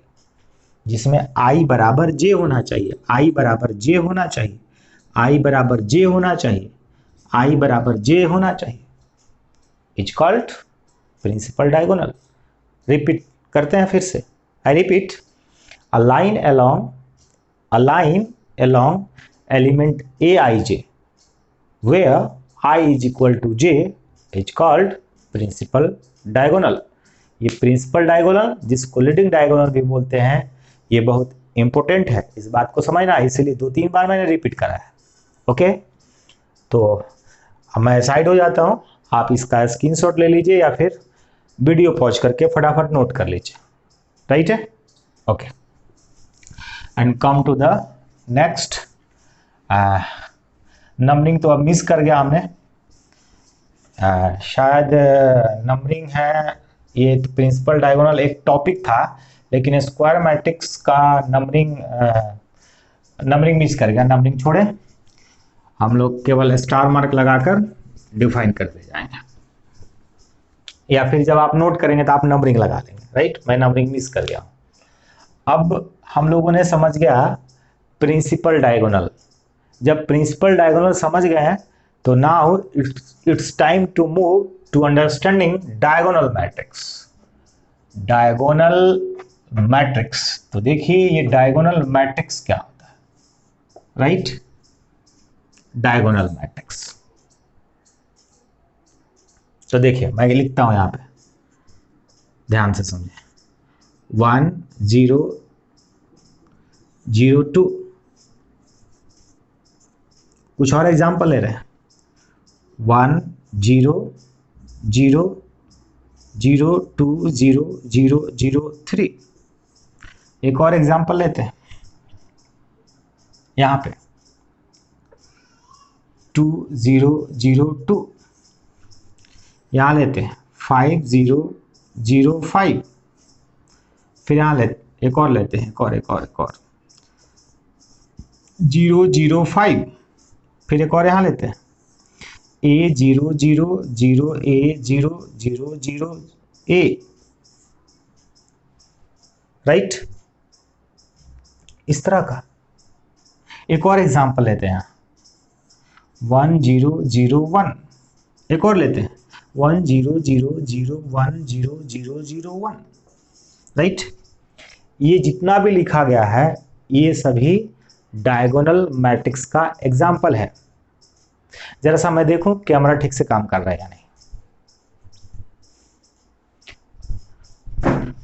जिसमें आई बराबर जे होना चाहिए, आई बराबर जे होना चाहिए, आई बराबर जे होना चाहिए, आई बराबर जे होना चाहिए, is called principal diagonal. Repeat करते हैं फिर से, I repeat, a line along element A I J where I is equal to J is called principal diagonal. ये प्रिंसिपल डायगोनल, जिसको लीडिंग डायगोनल भी बोलते हैं, ये बहुत इंपॉर्टेंट है, इस बात को समझना, इसलिए 2-3 बार मैंने रिपीट करा है। ओके, तो अब मैं साइड हो जाता हूं, आप इसका स्क्रीनशॉट ले लीजिए या फिर वीडियो पॉज करके फटाफट नोट कर लीजिए। राइट है, okay, and come to the next. Numbering तो अब मिस कर गया हमने, शायद नंबरिंग है, ये प्रिंसिपल डायगोनल एक टॉपिक था, लेकिन स्क्वायर मैट्रिक्स का नंबरिंग मिस कर गया। नंबरिंग छोड़े, हम लोग केवल स्टार मार्क लगाकर डिफाइन करते जाएंगे, या फिर जब आप नोट करेंगे तो आप नंबरिंग लगा लेंगे। राइट, मैं नंबरिंग मिस कर गया। अब हम लोगों ने समझ गया प्रिंसिपल डायगोनल। जब प्रिंसिपल डायगोनल समझ गए हैं, तो now it's time to move to understanding diagonal matrix. Diagonal matrix, तो देखिए ये डायगोनल मैट्रिक्स क्या होता है। राइट, डायगोनल मैट्रिक्स, तो देखिए मैं लिखता हूं यहां पे, ध्यान से समझिए, 1 0 0 2। कुछ और एग्जाम्पल ले रहे हैं, 1 0 0 0 2 0 0 0 3। एक और एग्जाम्पल लेते हैं यहां पे, 2 0 0 2। यहां लेते हैं 5 0 0 5। फिर यहां लेते एक और लेते हैं, एक और 0 0 5। फिर एक और यहां लेते हैं A 0 0 0 A 0 0 0 A। राइट, इस तरह का एक और एग्जांपल लेते हैं, 1 0 0 1। एक और लेते हैं 1 0 0 0 1 0 0 0 1। राइट, ये जितना भी लिखा गया है ये सभी डायगोनल मैट्रिक्स का एग्जाम्पल है। जरा सा मैं देखूं कैमरा ठीक से काम कर रहा है या नहीं।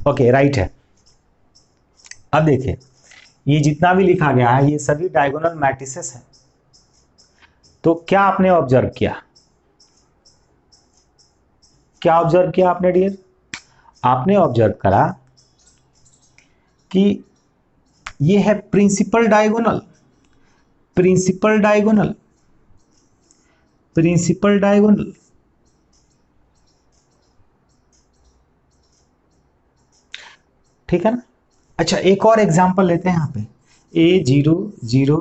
ओके, राइट है। अब देखिए, ये जितना भी लिखा गया है ये सभी डायगोनल मैट्रिसेस हैं। तो क्या आपने ऑब्जर्व किया, क्या ऑब्जर्व किया आपने डियर? आपने ऑब्जर्व करा कि ये है principal diagonal, principal diagonal, principal diagonal. ठीक है ना? अच्छा, एक और एग्जांपल लेते हैं यहां पे, A 0 0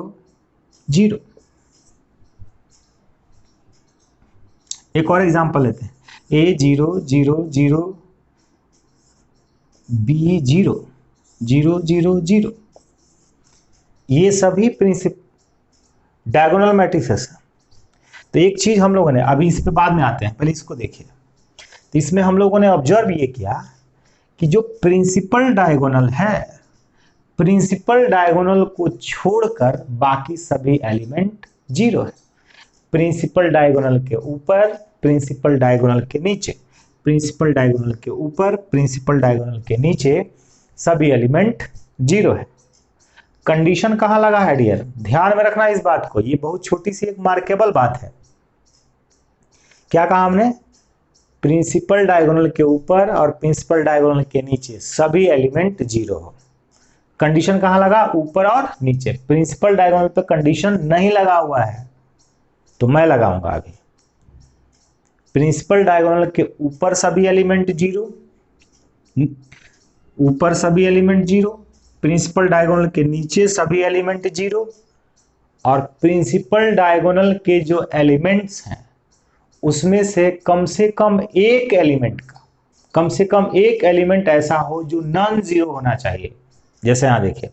0। एक और एग्जांपल लेते हैं, A 0 0 0 B 0 0 0 0। ये सभी प्रिंसिपल डायगोनल मैट्रिसेस हैं। तो एक चीज हम लोगों ने, अभी इस पे बाद में आते हैं, पहले इसको देखिए। तो इसमें हम लोगों ने ऑब्जर्व ये किया कि जो प्रिंसिपल डायगोनल है, प्रिंसिपल डायगोनल को छोड़कर बाकी सभी एलिमेंट 0 है। प्रिंसिपल डायगोनल के ऊपर, प्रिंसिपल डायगोनल के नीचे, प्रिंसिपल डायगोनल के ऊपर, प्रिंसिपल डायगोनल के नीचे सभी एलिमेंट 0 है। कंडीशन कहां लगा है डियर? ध्यान में रखना इस बात को, ये बहुत छोटी सी एक मार्केबल बात है। क्या कहा हमने? प्रिंसिपल डायगोनल के ऊपर और प्रिंसिपल डायगोनल के नीचे सभी एलिमेंट 0 हो। कंडीशन कहां लगा? ऊपर और नीचे। प्रिंसिपल डायगोनल पे कंडीशन नहीं लगा हुआ है, तो मैं लगाऊंगा अभी। प्रिंसिपल डायगोनल के ऊपर सभी एलिमेंट जीरो, ऊपर सभी एलिमेंट जीरो, प्रिंसिपल डायगोनल के नीचे सभी एलिमेंट जीरो, और प्रिंसिपल डायगोनल के जो एलिमेंट्स हैं उसमें से कम एक एलिमेंट का, कम से कम एक एलिमेंट ऐसा हो जो नॉन जीरो होना चाहिए। जैसे यहां देखिए,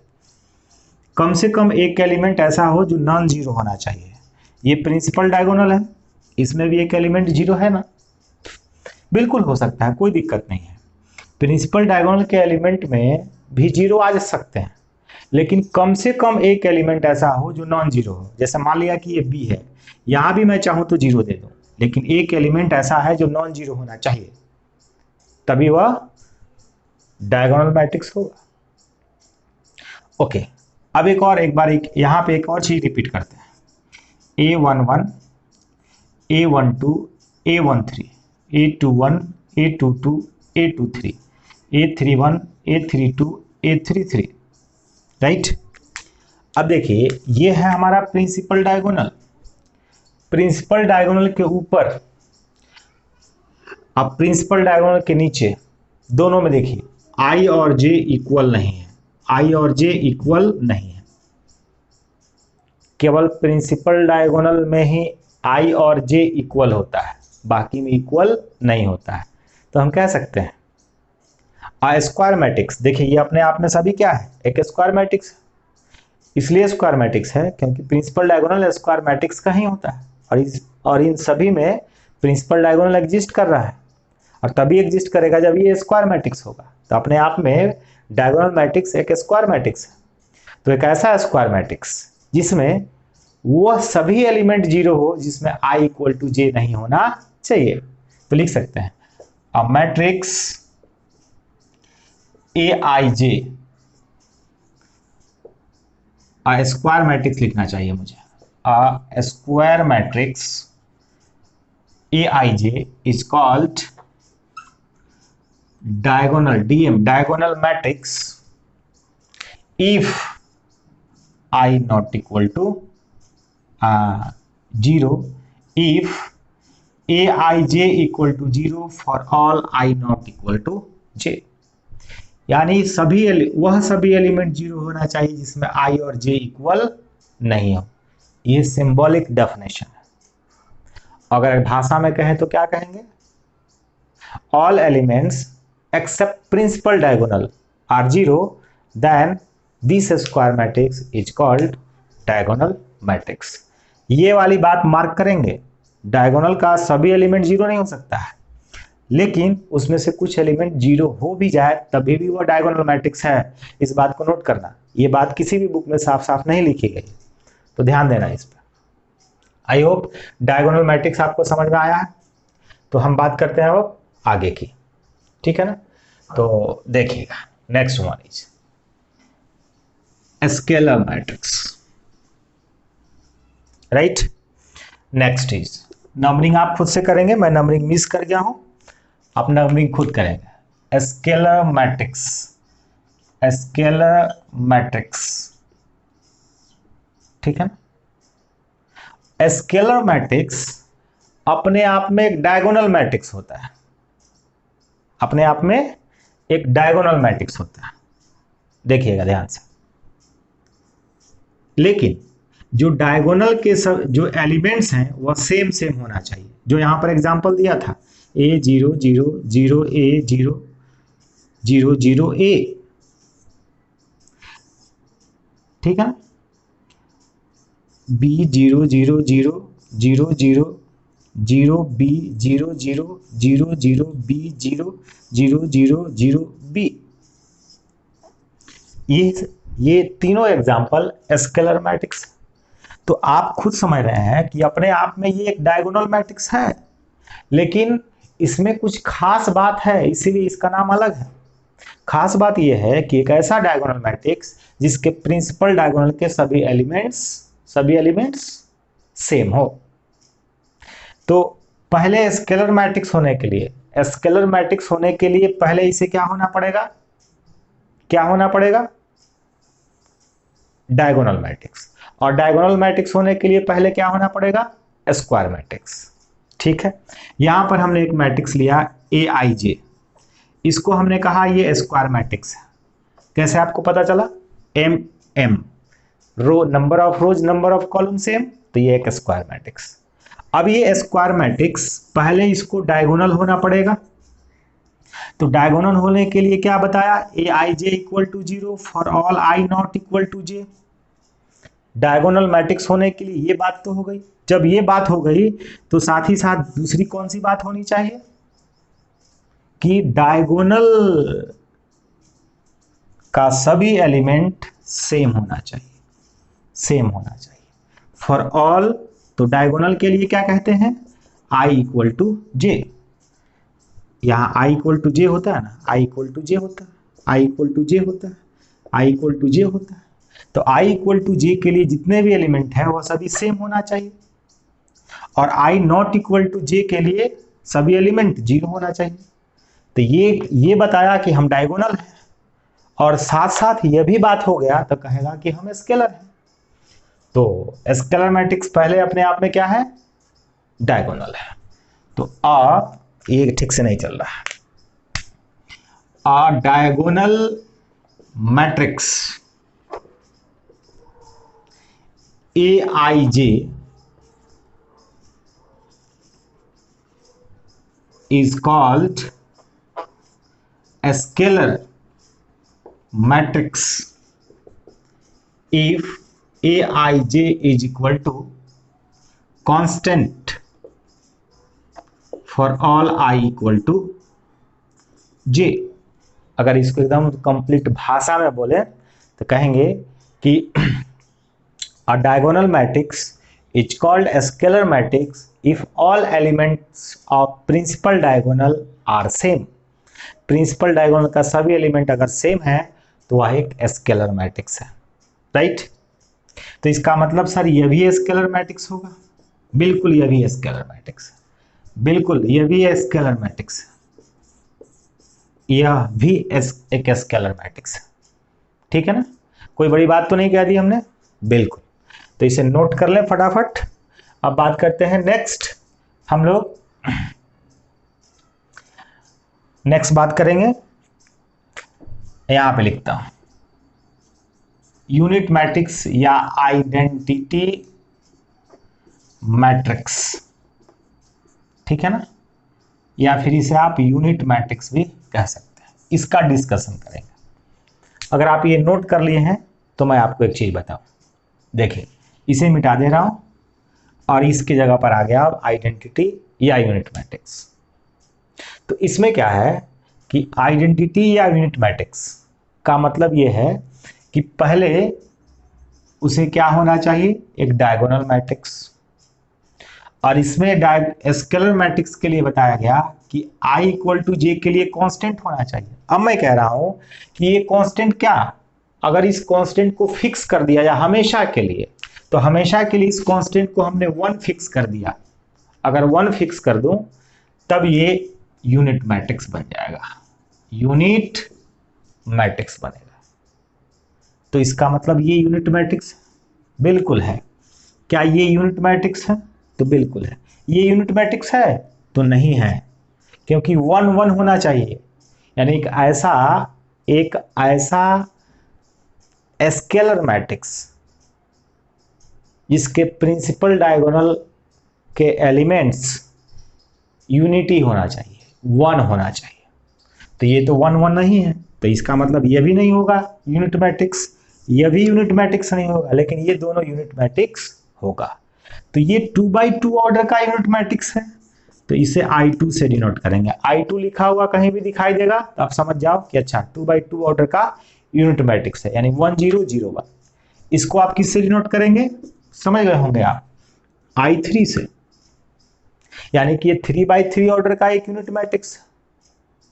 कम से कम एक एलिमेंट ऐसा हो जो नॉन जीरो होना चाहिए। ये प्रिंसिपल डायगोनल है, इसमें भी एक एलिमेंट जीरो है ना, बिल्कुल हो सकता है, कोई दिक्कत नहीं है। प्रिंसिपल डायगोनल के एलिमेंट में भी जीरो आ सकते हैं, लेकिन कम से कम एक एलिमेंट ऐसा हो जो नॉन जीरो हो। जैसे मान लिया कि ये बी है, यहां भी मैं चाहूं तो जीरो दे दूं, लेकिन एक एलिमेंट ऐसा है जो नॉन जीरो होना चाहिए, तभी वह डायगोनल मैट्रिक्स होगा। ओके, अब एक बार यहां पे एक और चीज रिपीट करते हैं। A11, A12, A13, A21, A22, A23, A31, A32, A33, right. अब देखिए, ये है हमारा प्रिंसिपल डायगोनल। प्रिंसिपल डायगोनल के ऊपर, अब प्रिंसिपल डायगोनल के नीचे, दोनों में देखिए I और J इक्वल नहीं है, I और J इक्वल नहीं है। केवल प्रिंसिपल डायगोनल में ही I और J इक्वल होता है, बाकी में इक्वल नहीं होता है। तो हम कह सकते हैं आ स्क्वायर मैट्रिक्स, देखिए ये अपने आप में सभी क्या है, एक स्क्वायर मैट्रिक्स। इसलिए स्क्वायर मैट्रिक्स है क्योंकि प्रिंसिपल डायगोनल स्क्वायर मैट्रिक्स का ही होता है, और इन सभी में प्रिंसिपल डायगोनल एग्जिस्ट कर रहा है, और तभी एग्जिस्ट करेगा जब ये स्क्वायर मैट्रिक्स होगा। तो अपने आप में डायगोनल मैट्रिक्स एक स्क्वायर मैट्रिक्स है। तो एक ऐसा स्क्वायर मैट्रिक्स जिसमें वह सभी एलिमेंट जीरो हो जिसमें I इक्वल टू J नहीं होना चाहिए। तो लिख सकते हैं a matrix AIJ, a square matrix लिखना चाहिए मुझे, a square matrix AIJ is called diagonal, DM, diagonal matrix if I not equal to 0, if Aij equal to 0 for all I not equal to J। यानी वह सभी element zero होना चाहिए जिसमें I और J इक्वल नहीं हो। ये सिंबॉलिक डेफिनेशन है। अगर भाषा में कहें तो क्या कहेंगे, all elements except principal diagonal are zero, then this square matrix is called diagonal matrix। ये वाली बात मार्क करेंगे, डायगोनल का सभी एलिमेंट जीरो नहीं हो सकता है, लेकिन उसमें से कुछ एलिमेंट जीरो हो भी जाए तभी भी वो डायगोनल मैट्रिक्स है। इस बात को नोट करना, ये बात किसी भी बुक में साफ साफ नहीं लिखी गई, तो ध्यान देना इस पर। आई होप डायगोनल मैट्रिक्स आपको समझ में आया है। तो हम बात करते हैं अब आगे की, ठीक है ना। तो देखिएगा, next one is scalar matrix, right. Next is numbering आप खुद से करेंगे, मैं नंबरिंग मिस कर गया हूं, आप नंबरिंग खुद करेंगे। स्केलर मैट्रिक्स, स्केलर मैट्रिक्स, ठीक है ना। स्केलर मैट्रिक्स अपने आप में एक डायगोनल मैट्रिक्स होता है, अपने आप में एक डायगोनल मैट्रिक्स होता है, देखिएगा ध्यान से। लेकिन जो डायगोनल के जो एलिमेंट्स हैं वह सेम सेम होना चाहिए। जो यहां पर एग्जांपल दिया था A0 0 0 A 0 0 0 A, ठीक है। B 0 0 0 0 0 0 B 0 0 0 0 B 0 0 0 0 B, ये तीनों एग्जांपल स्केलर मैट्रिक्स। तो आप खुद समझ रहे हैं कि अपने आप में ये एक डायगोनल मैट्रिक्स है, लेकिन इसमें कुछ खास बात है, इसीलिए इसका नाम अलग है। खास बात यह है कि एक ऐसा डायगोनल मैट्रिक्स जिसके प्रिंसिपल डायगोनल के सभी एलिमेंट्स सेम हो। तो पहले स्केलर मैट्रिक्स होने के लिए पहले इसे क्या होना पड़ेगा, डायगोनल मैट्रिक्स। और डायगोनल मैट्रिक्स होने के लिए पहले क्या होना पड़ेगा, स्क्वायर मैट्रिक्स। ठीक है, यहां पर हमने एक मैट्रिक्स लिया AIJ, इसको हमने कहा ये स्क्वायर मैट्रिक्स है। कैसे आपको पता चला? MM, row number of rows number of column same, तो ये एक स्क्वायर मैट्रिक्स। अब ये स्क्वायर मैट्रिक्स पहले इसको डायगोनल होना पड़ेगा, तो डायगोनल होने के लिए क्या बताया? AIJ equal to 0 for all I not equal to J। Diagonal matrix होने के लिए ये बात तो हो गई। जब ये बात हो गई तो साथ ही साथ दूसरी कौन सी बात होनी चाहिए कि डायगोनल का सभी एलिमेंट सेम होना चाहिए, सेम होना चाहिए फॉर ऑल। तो डायगोनल के लिए क्या कहते हैं? I equal to J। यहाँ I इक्वल टू J होता है ना, I इक्वल टू J होता है, I इक्वल टू J होता है, I इक्वल टू J होता है। तो I इक्वल टू J के लिए जितने भी एलिमेंट है वो सभी सेम होना चाहिए, और I not equal to J के लिए सभी एलिमेंट 0 होना चाहिए। तो ये बताया कि हम डायगोनल हैं, और साथ साथ ये भी बात हो गया तो कहेगा कि हम स्केलर हैं। तो स्केलर मैट्रिक्स पहले अपने आप में क्या है? डायगोनल है। तो ये ठीक से नहीं चल रहा है। Diagonal matrix AIJ is called a scalar matrix if AIJ is equal to constant for all I equal to J। अगर इसको एकदम कंप्लीट भाषा में बोले तो कहेंगे कि a diagonal matrix is called a scalar matrix if all elements of principal diagonal are same। Principal diagonal का सभी एलिमेंट अगर सेम है तो वह एक स्केलर मैट्रिक्स है, राइट। तो इसका मतलब सर ये भी स्केलर मैट्रिक्स होगा? बिल्कुल ये भी स्केलर मैट्रिक्स है, बिल्कुल ये भी स्केलर मैट्रिक्स है, यह भी एक स्केलर मैट्रिक्स है, ठीक है ना। कोई बड़ी बात तो नहीं कह दी हमने, बिल्कुल। तो इसे नोट कर लें फटाफट। अब बात करते हैं नेक्स्ट, हम लोग नेक्स्ट बात करेंगे, यहां पे लिखता हूं यूनिट मैट्रिक्स या आइडेंटिटी मैट्रिक्स, ठीक है ना, या फिर इसे आप यूनिट मैट्रिक्स भी कह सकते हैं। इसका डिस्कशन करेंगे। अगर आप ये नोट कर लिए हैं तो मैं आपको एक चीज बताऊं, देखिए इसे मिटा दे रहा हूं और इसकी जगह पर आ गया अब आइडेंटिटी या यूनिट मैट्रिक्स। तो इसमें क्या है कि आइडेंटिटी या यूनिट मैट्रिक्स का मतलब ये है कि पहले उसे क्या होना चाहिए? एक डायगोनल मैट्रिक्स। और इसमें स्केलर मैट्रिक्स के लिए बताया गया कि I इक्वल टू J के लिए कांस्टेंट होना चाहिए। अब मैं कह रहा हूं कि ये कांस्टेंट क्या, अगर इस कांस्टेंट को फिक्स कर दिया या हमेशा के लिए, तो हमेशा के लिए इस कांस्टेंट को हमने 1 फिक्स कर दिया। अगर 1 फिक्स कर दूं तब ये यूनिट मैट्रिक्स बन जाएगा, यूनिट मैट्रिक्स बनेगा। तो इसका मतलब ये यूनिट मैट्रिक्स बिल्कुल है। क्या ये यूनिट मैट्रिक्स है? तो बिल्कुल है। ये यूनिट मैट्रिक्स है? तो नहीं है, क्योंकि 1 1 होना चाहिए। यानी एक ऐसा स्केलर मैट्रिक्स जिसके प्रिंसिपल डायगोनल के एलिमेंट्स यूनिटी होना चाहिए, 1 होना चाहिए। तो ये तो 1 1 नहीं है, तो इसका मतलब ये भी नहीं होगा यूनिट मैट्रिक्स, ये भी यूनिट मैट्रिक्स नहीं होगा, लेकिन ये दोनों यूनिट मैट्रिक्स होगा। तो ये 2x2 ऑर्डर का यूनिट मैट्रिक्स है, तो इसे I2 से डिनोट करेंगे। I2 लिखा हुआ कहीं भी दिखाई देगा तो आप समझ जाओ कि अच्छा 2x2 ऑर्डर का यूनिट मैट्रिक्स है, यानी 1 0 0 1। इसको आप किससे डिनोट करेंगे? समझ गए होंगे आप, I3 से, यानी कि ये 3x3 ऑर्डर का एक यूनिट मैट्रिक्स,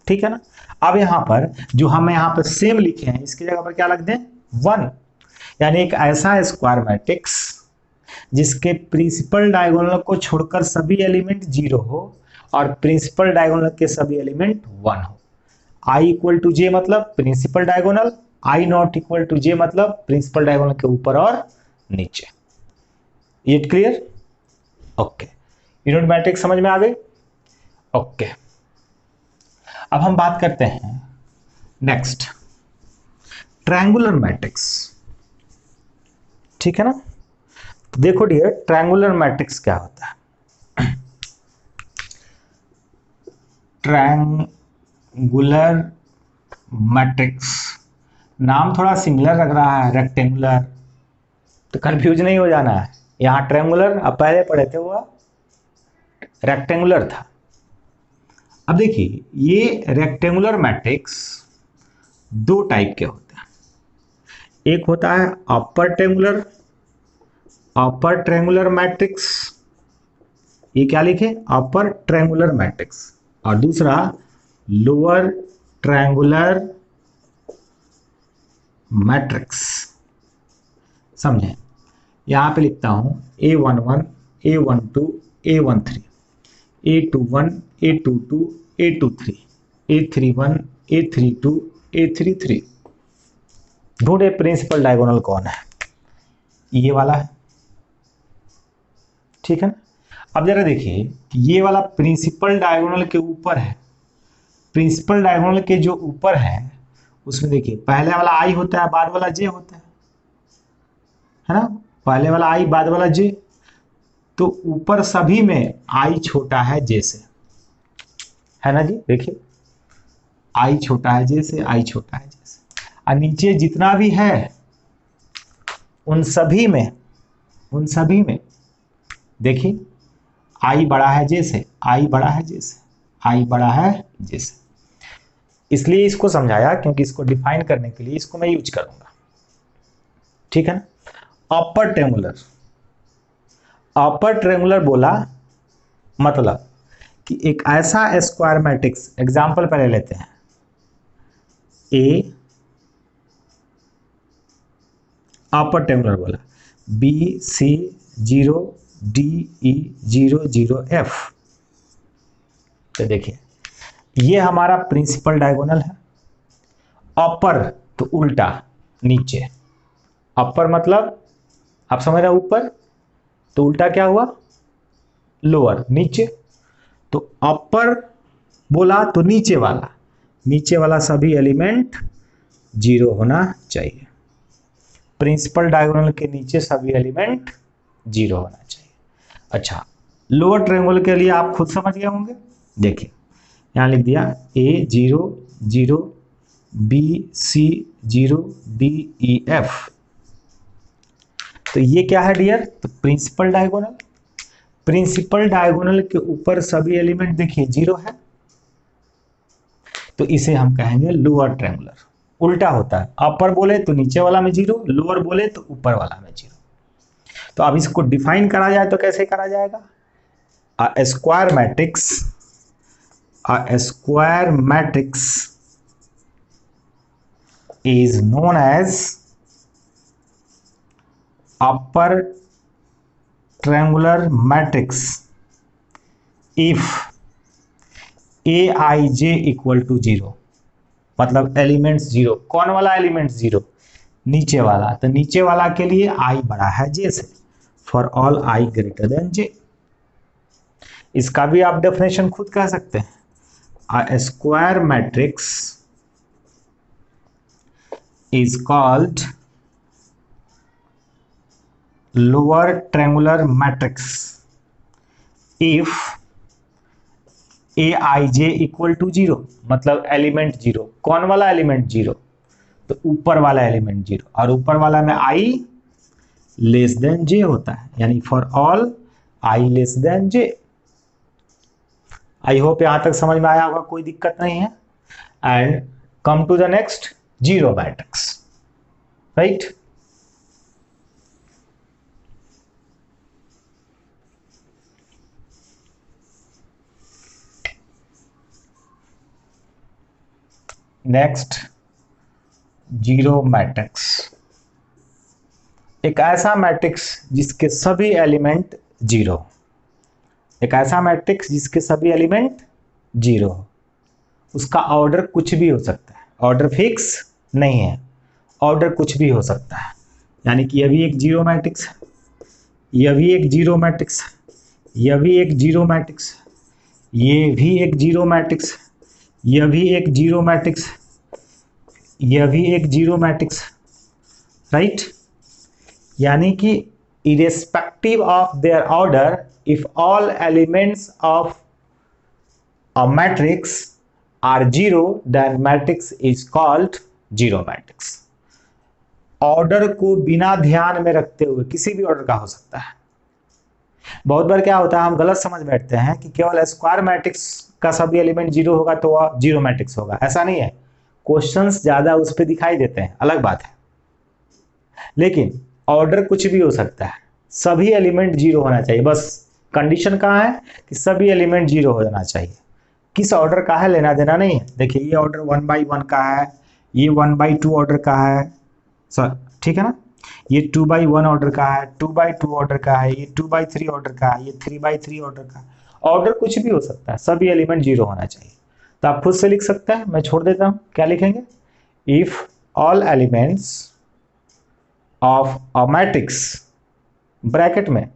ठीक है ना। अब यहां पर जो हम यहां पर सेम लिखे हैं इसकी जगह पर क्या लग दें? 1, यानी एक ऐसा स्क्वायर मैट्रिक्स जिसके प्रिंसिपल डायगोनल को छोड़कर सभी एलिमेंट 0 हो और प्रिंसिपल डायगोनल के सभी एलिमेंट 1 हो। I इक्वल टू J मतलब principal diagonal, I not equal to J मतलब प्रिंसिपल डायगोनल के ऊपर और नीचे। It clear? Okay. Unit matrix समझ में आ गई? ओके, अब हम बात करते हैं नेक्स्ट ट्रायंगुलर मैट्रिक्स। ठीक है ना? तो देखो डियर, ट्रायंगुलर मैट्रिक्स क्या होता है? ट्रायंगुलर मैट्रिक्स नाम थोड़ा सिमिलर लग रहा है रेक्टेंगुलर, तो कंफ्यूज नहीं हो जाना है। यहां ट्रायंगुलर अब पहले पढ़े थे वो रेक्टेंगुलर था। अब देखिए, ये रेक्टेंगुलर मैट्रिक्स दो टाइप के होते हैं। एक होता है अपर ट्रायंगुलर मैट्रिक्स, ये क्या लिखे? Upper triangular matrix. और दूसरा लोअर ट्रायंगुलर मैट्रिक्स। समझे? यहां पे लिखता हूं A11, A12, A13, A21, A22, A23, A31, A32, A33। ढूंढे प्रिंसिपल डायगोनल कौन है? ये वाला है। ठीक है ना? अब जरा देखिए, ये वाला प्रिंसिपल डायगोनल के ऊपर है। प्रिंसिपल डायगोनल के जो ऊपर है उसमें देखिए, पहले वाला आई होता है, बाद वाला जे होता है ना? पहले वाला आई, बाद वाला जे। तो ऊपर सभी में आई छोटा है जे से, है ना जी? देखिए, आई छोटा है जे से, आई छोटा है जे से। और नीचे जितना भी है उन सभी में देखिए, आई बड़ा है जे से, आई बड़ा है जे से, आई बड़ा है जे से। इसलिए इसको समझाया क्योंकि इसको डिफाइन करने के लिए इसको मैं यूज करूंगा। ठीक है ना? अपर ट्रायंगुलर बोला मतलब कि एक ऐसा स्क्वायर मैट्रिक्स, एग्जांपल पहले लेते हैं। ए अपर ट्रायंगुलर बोला, B C 0 D E 0 0 F. तो देखिए, ये हमारा प्रिंसिपल डायगोनल है। अपर तो उल्टा, नीचे। अपर मतलब आप समझ रहे हो, ऊपर, तो उल्टा क्या हुआ? लोअर, नीचे। तो अपर बोला तो नीचे वाला सभी एलिमेंट 0 होना चाहिए। प्रिंसिपल डायगोनल के नीचे सभी एलिमेंट 0 होना चाहिए। अच्छा, लोअर ट्रायंगल के लिए आप खुद समझ गए होंगे। देखिए, यहां लिख दिया A 0 0 B C 0 D E F। तो ये क्या है डियर? तो प्रिंसिपल डायगोनल के ऊपर सभी एलिमेंट देखिए 0 है, तो इसे हम कहेंगे लोअर ट्रायंगुलर। उल्टा होता है, अपर बोले तो नीचे वाला में 0, लोअर बोले तो ऊपर वाला में 0। तो अब इसको डिफाइन करा जाए तो कैसे करा जाएगा? A square matrix is known as upper triangular matrix if Aij equal to 0। मतलब एलिमेंट्स 0। कौन वाला एलिमेंट 0? नीचे वाला। तो नीचे वाला के लिए i बड़ा है j से, for all i greater than j। इसका भी आप डेफिनेशन खुद कह सकते हैं। A square matrix is called lower triangular matrix if Aij equal to 0। मतलब एलिमेंट 0। कौन वाला एलिमेंट 0? तो ऊपर वाला एलिमेंट 0। और ऊपर वाला में i लेस देन j होता है, यानी for all i less than j। I hope यहां तक समझ में आया होगा, कोई दिक्कत नहीं है। And come to the next, zero matrix, right. Next, zero matrix. एक ऐसा मैट्रिक्स जिसके सभी एलिमेंट 0। एक ऐसा मैट्रिक्स जिसके सभी एलिमेंट 0। उसका ऑर्डर कुछ भी हो सकता है, ऑर्डर फिक्स नहीं है, ऑर्डर कुछ भी हो सकता है। यानी कि यह भी एक जीरो मैट्रिक्स है, यह भी एक जीरो मैट्रिक्स है, यह भी एक जीरो मैट्रिक्स, ये भी एक जीरो मैट्रिक्स, यह भी एक जीरो मैट्रिक्स, यह भी एक जीरो मैट्रिक्स, राइट। यानी कि irrespective of their order, if all elements of a matrix are zero, then matrix is called zero matrix. Order को बिना ध्यान में रखते हुए, किसी भी ऑर्डर का हो सकता है। बहुत बार क्या होता है, हम गलत समझ बैठते हैं कि केवल स्क्वायर मैट्रिक्स का सभी एलिमेंट जीरो होगा तो वह जीरो मैट्रिक्स होगा। ऐसा नहीं है, क्वेश्चंस ज्यादा उस पर दिखाई देते हैं, अलग बात है, लेकिन ऑर्डर कुछ भी हो सकता है, सभी एलिमेंट जीरो होना चाहिए। बस कंडीशन कहाँ है कि सभी एलिमेंट जीरो हो जाना चाहिए। किस ऑर्डर का है लेना देना नहीं है। देखिए ये ऑर्डर 1/1 का है, ये 1/2 ऑर्डर का है, सर ठीक है ना, ये 2/1 ऑर्डर का है, 2/2 ऑर्डर का है, ये 2/3 ऑर्डर का है, ये 3/3 ऑर्डर का है। ऑर्डर कुछ भी हो सकता है, सभी एलिमेंट जीरो होना चाहिए। तो आप खुद से लिख सकते हैं, मैं छोड़ देता हूं। क्या लिखेंगे, if all elements of a matrix, bracket में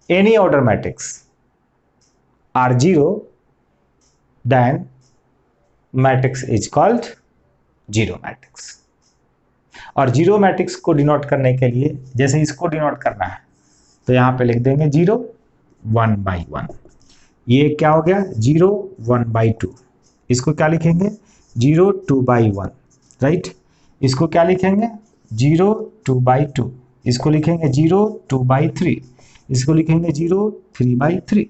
any order matrix, are zero, then matrix is called zero matrix. और जीरो मैट्रिक्स को डिनोट करने के लिए, जैसे इसको डिनोट करना है तो यहां पे लिख देंगे 0 1/1। ये क्या हो गया, 0 1/2। इसको क्या लिखेंगे, 0 2/1, राइट। इसको क्या लिखेंगे, 0 2/2। इसको लिखेंगे 0 2/3। इसको लिखेंगे 0 3/3,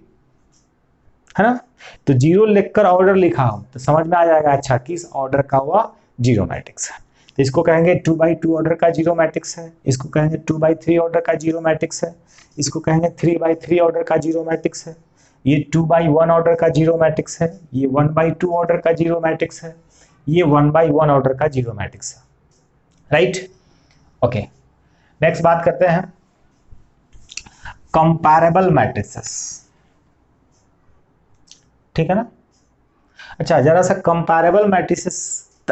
है ना। तो जीरो लिखकर ऑर्डर लिखा हो तो समझ में आ जाएगा, अच्छा किस ऑर्डर का हुआ जीरो मैट्रिक्स है। तो इसको कहेंगे 2/2 ऑर्डर का जीरो मैट्रिक्स है, इसको कहेंगे 2/3 ऑर्डर का जीरो मैट्रिक्स है, इसको कहेंगे 3/3 ऑर्डर का जीरो मैट्रिक्स है, ये 2/1 ऑर्डर का जीरो मैट्रिक्स है, ये 1/2 ऑर्डर का जीरो मैट्रिक्स है, ये 1/1 ऑर्डर का जीरो मैट्रिक्स है, राइट। ओके, नेक्स्ट बात करते हैं कंपैरेबल मैट्रिसेस, ठीक है ना। अच्छा, जरा सा कंपैरेबल मैट्रिसेस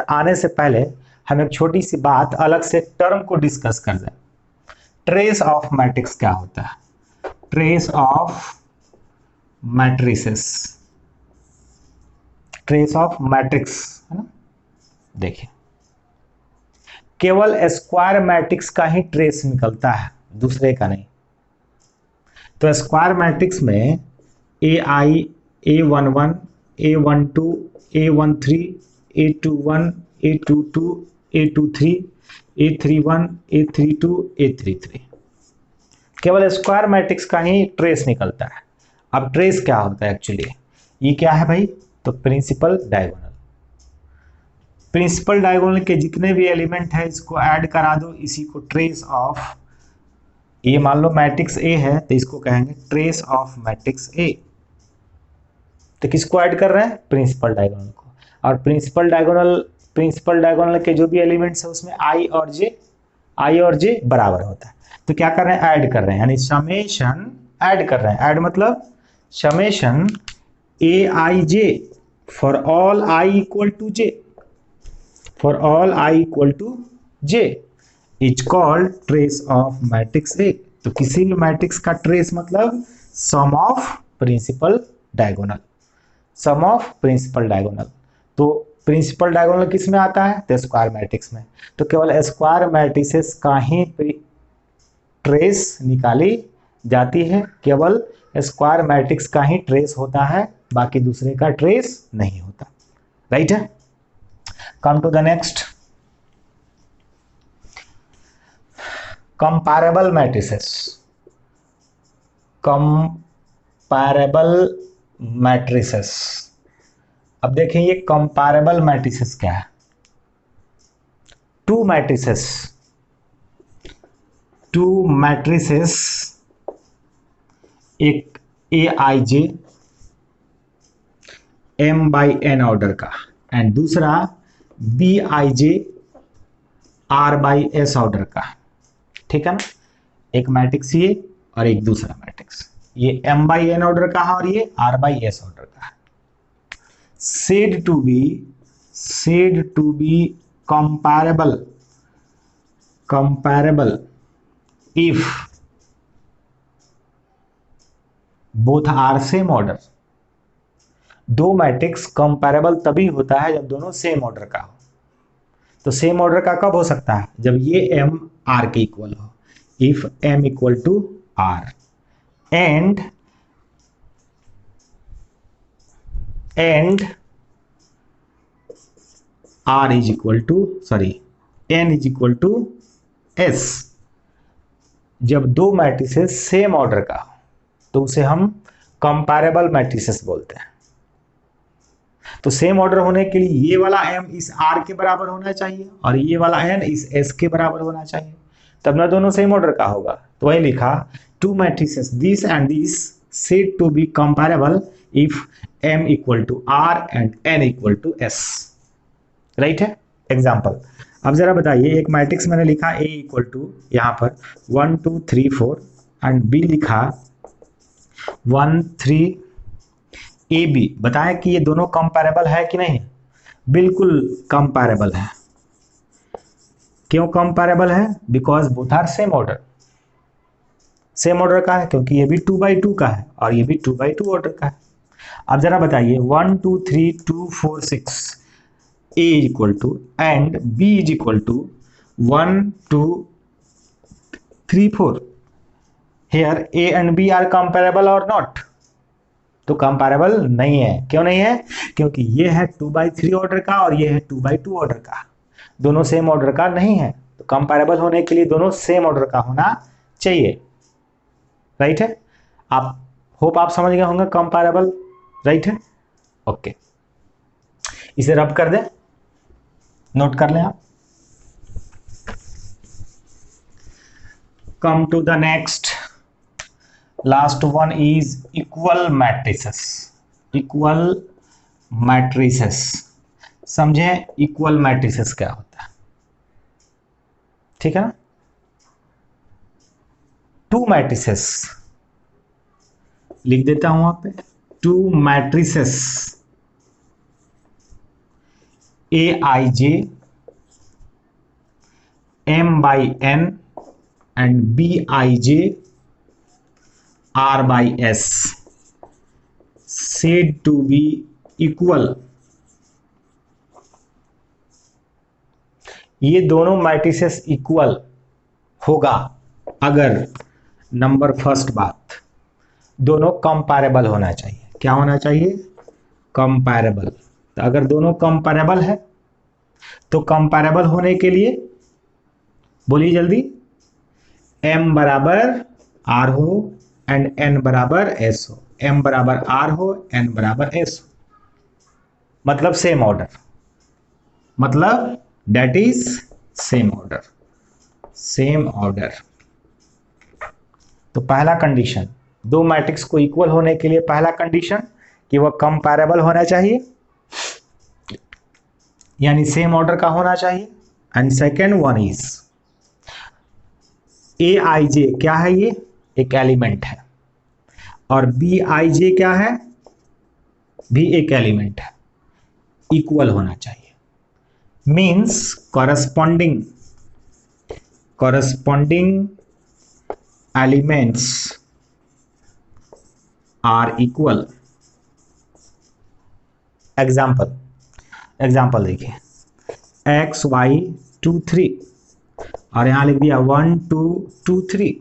आने से पहले हम एक छोटी सी बात अलग से टर्म को डिस्कस कर दें। ट्रेस ऑफ मैट्रिक्स क्या होता है, trace of matrices, trace of matrix, है ना। देखिए केवल स्क्वायर मैट्रिक्स का ही ट्रेस निकलता है, दूसरे का नहीं। तो स्क्वायर मैट्रिक्स में AI, A11, A12, A13, A21, A22, A23, A31, A32, A33, केवल स्क्वायर मैट्रिक्स का ही ट्रेस निकलता है। अब ट्रेस क्या होता है एक्चुअली, ये क्या है भाई, तो प्रिंसिपल डायगोनल। प्रिंसिपल डायगोनल के जितने भी एलिमेंट है इसको ऐड करा दो, इसी को ट्रेस ऑफ, ये मान लो मैट्रिक्स ए है तो इसको कहेंगे ट्रेस ऑफ मैट्रिक्स ए। तो किसको ऐड कर रहे हैं, प्रिंसिपल डायगोनल को। और प्रिंसिपल डायगोनल के जो भी एलिमेंट्स है उसमें आई और जे बराबर होता है। तो क्या कर रहे हैं, ऐड कर रहे हैं, यानी समेशन ऐड कर रहे हैं। ऐड मतलब summation AIJ for all I equal to J, for all I equal to J is called trace of matrix A. तो किसी भी मैट्रिक्स का ट्रेस मतलब sum of principal diagonal, sum of principal diagonal. तो प्रिंसिपल डायगोनल किस में आता है, तो स्क्वायर मैट्रिक्स में। तो केवल स्क्वायर मैट्रिसेस का ही ट्रेस निकाली जाती है, केवल स्क्वायर मैट्रिक्स का ही ट्रेस होता है, बाकी दूसरे का ट्रेस नहीं होता, राइट है। Come to the next, comparable matrices. Comparable matrices, अब देखें ये कंपैरेबल मैट्रिसेस क्या है। टू मैट्रिसेस, एक AIJ M/N ऑर्डर का एंड दूसरा BIJ R/S ऑर्डर का, ठीक है ना। एक मैट्रिक्स ये और एक दूसरा मैट्रिक्स, ये M/N ऑर्डर का है और ये R/S ऑर्डर का है। said to be comparable if both are same order. दो मैट्रिक्स कंपैरेबल तभी होता है जब दोनों सेम ऑर्डर का हो। तो सेम ऑर्डर का कब हो सकता है? जब ये m r के इक्वल हो। If m equal to r and r is equal to n is equal to s। जब दो मैट्रिसेस सेम ऑर्डर का हो तो उसे हम कंपैरेबल मैट्रिसेस बोलते हैं। तो सेम ऑर्डर होने के लिए ये वाला m इस r के बराबर होना चाहिए और ये वाला n इस s के बराबर होना चाहिए, तब ना दोनों सेम ऑर्डर का होगा। तो वही लिखा, two matrices this and this said to be comparable if m equal to r and n equal to s। Right है। एग्जाम्पल, अब जरा बताइए, एक मैट्रिक्स मैंने लिखा a इक्वल टू यहाँ पर 1 2 3 4 एंड b लिखा 1 3 ए बी। बताएं कि ये दोनों कंपैरेबल है कि नहीं? बिल्कुल कंपैरेबल है। क्यों कंपैरेबल है? Because both are same order. Same order का है क्योंकि ये भी 2/2 का है और ये भी 2/2 ऑर्डर का है। अब जरा बताइए 1 2 3 2 4 6 A equal to and B is equal to 1 2 3 4। Here A and B are comparable और नॉट? तो कंपैरेबल नहीं है। क्यों नहीं है? क्योंकि ये है 2/3 ऑर्डर का और ये है 2/2 ऑर्डर का, दोनों सेम ऑर्डर का नहीं है। तो कंपैरेबल होने के लिए दोनों सेम ऑर्डर का होना चाहिए। राइट है। आप होप आप समझ गए होंगे कंपैरेबल। राइट है। ओके, इसे रब कर दें, नोट कर लें आप। Come to the next, last one is equal matrices. Equal matrices समझे, इक्वल मैट्रिसेस क्या होता है? ठीक है ना। टू मैट्रिसेस लिख देता हूं वहां पे, to matrices A I J m by n and bij r by s said to be equal। ये दोनों मैट्रिसेस इक्वल होगा अगर, नंबर फर्स्ट बात, दोनों कंपैरेबल होना चाहिए। क्या होना चाहिए? कंपैरेबल। तो अगर दोनों कंपैरेबल है तो कंपैरेबल होने के लिए बोलिए जल्दी, m बराबर r हो एंड n बराबर s हो। m बराबर r हो, n बराबर s हो, मतलब सेम ऑर्डर, मतलब that is same order. Same order. तो पहला कंडीशन, दो मैट्रिक्स को इक्वल होने के लिए पहला कंडीशन कि वह कंपैरेबल होना चाहिए, यानी सेम ऑर्डर का होना चाहिए। And second one is A I J क्या है? ये एक एलिमेंट है और बी आई जे क्या है? भी एक एलिमेंट है। इक्वल होना चाहिए means corresponding elements are equal. Example देखिए, x y 2 3 और यहां लिख दिया 1 2 2 3।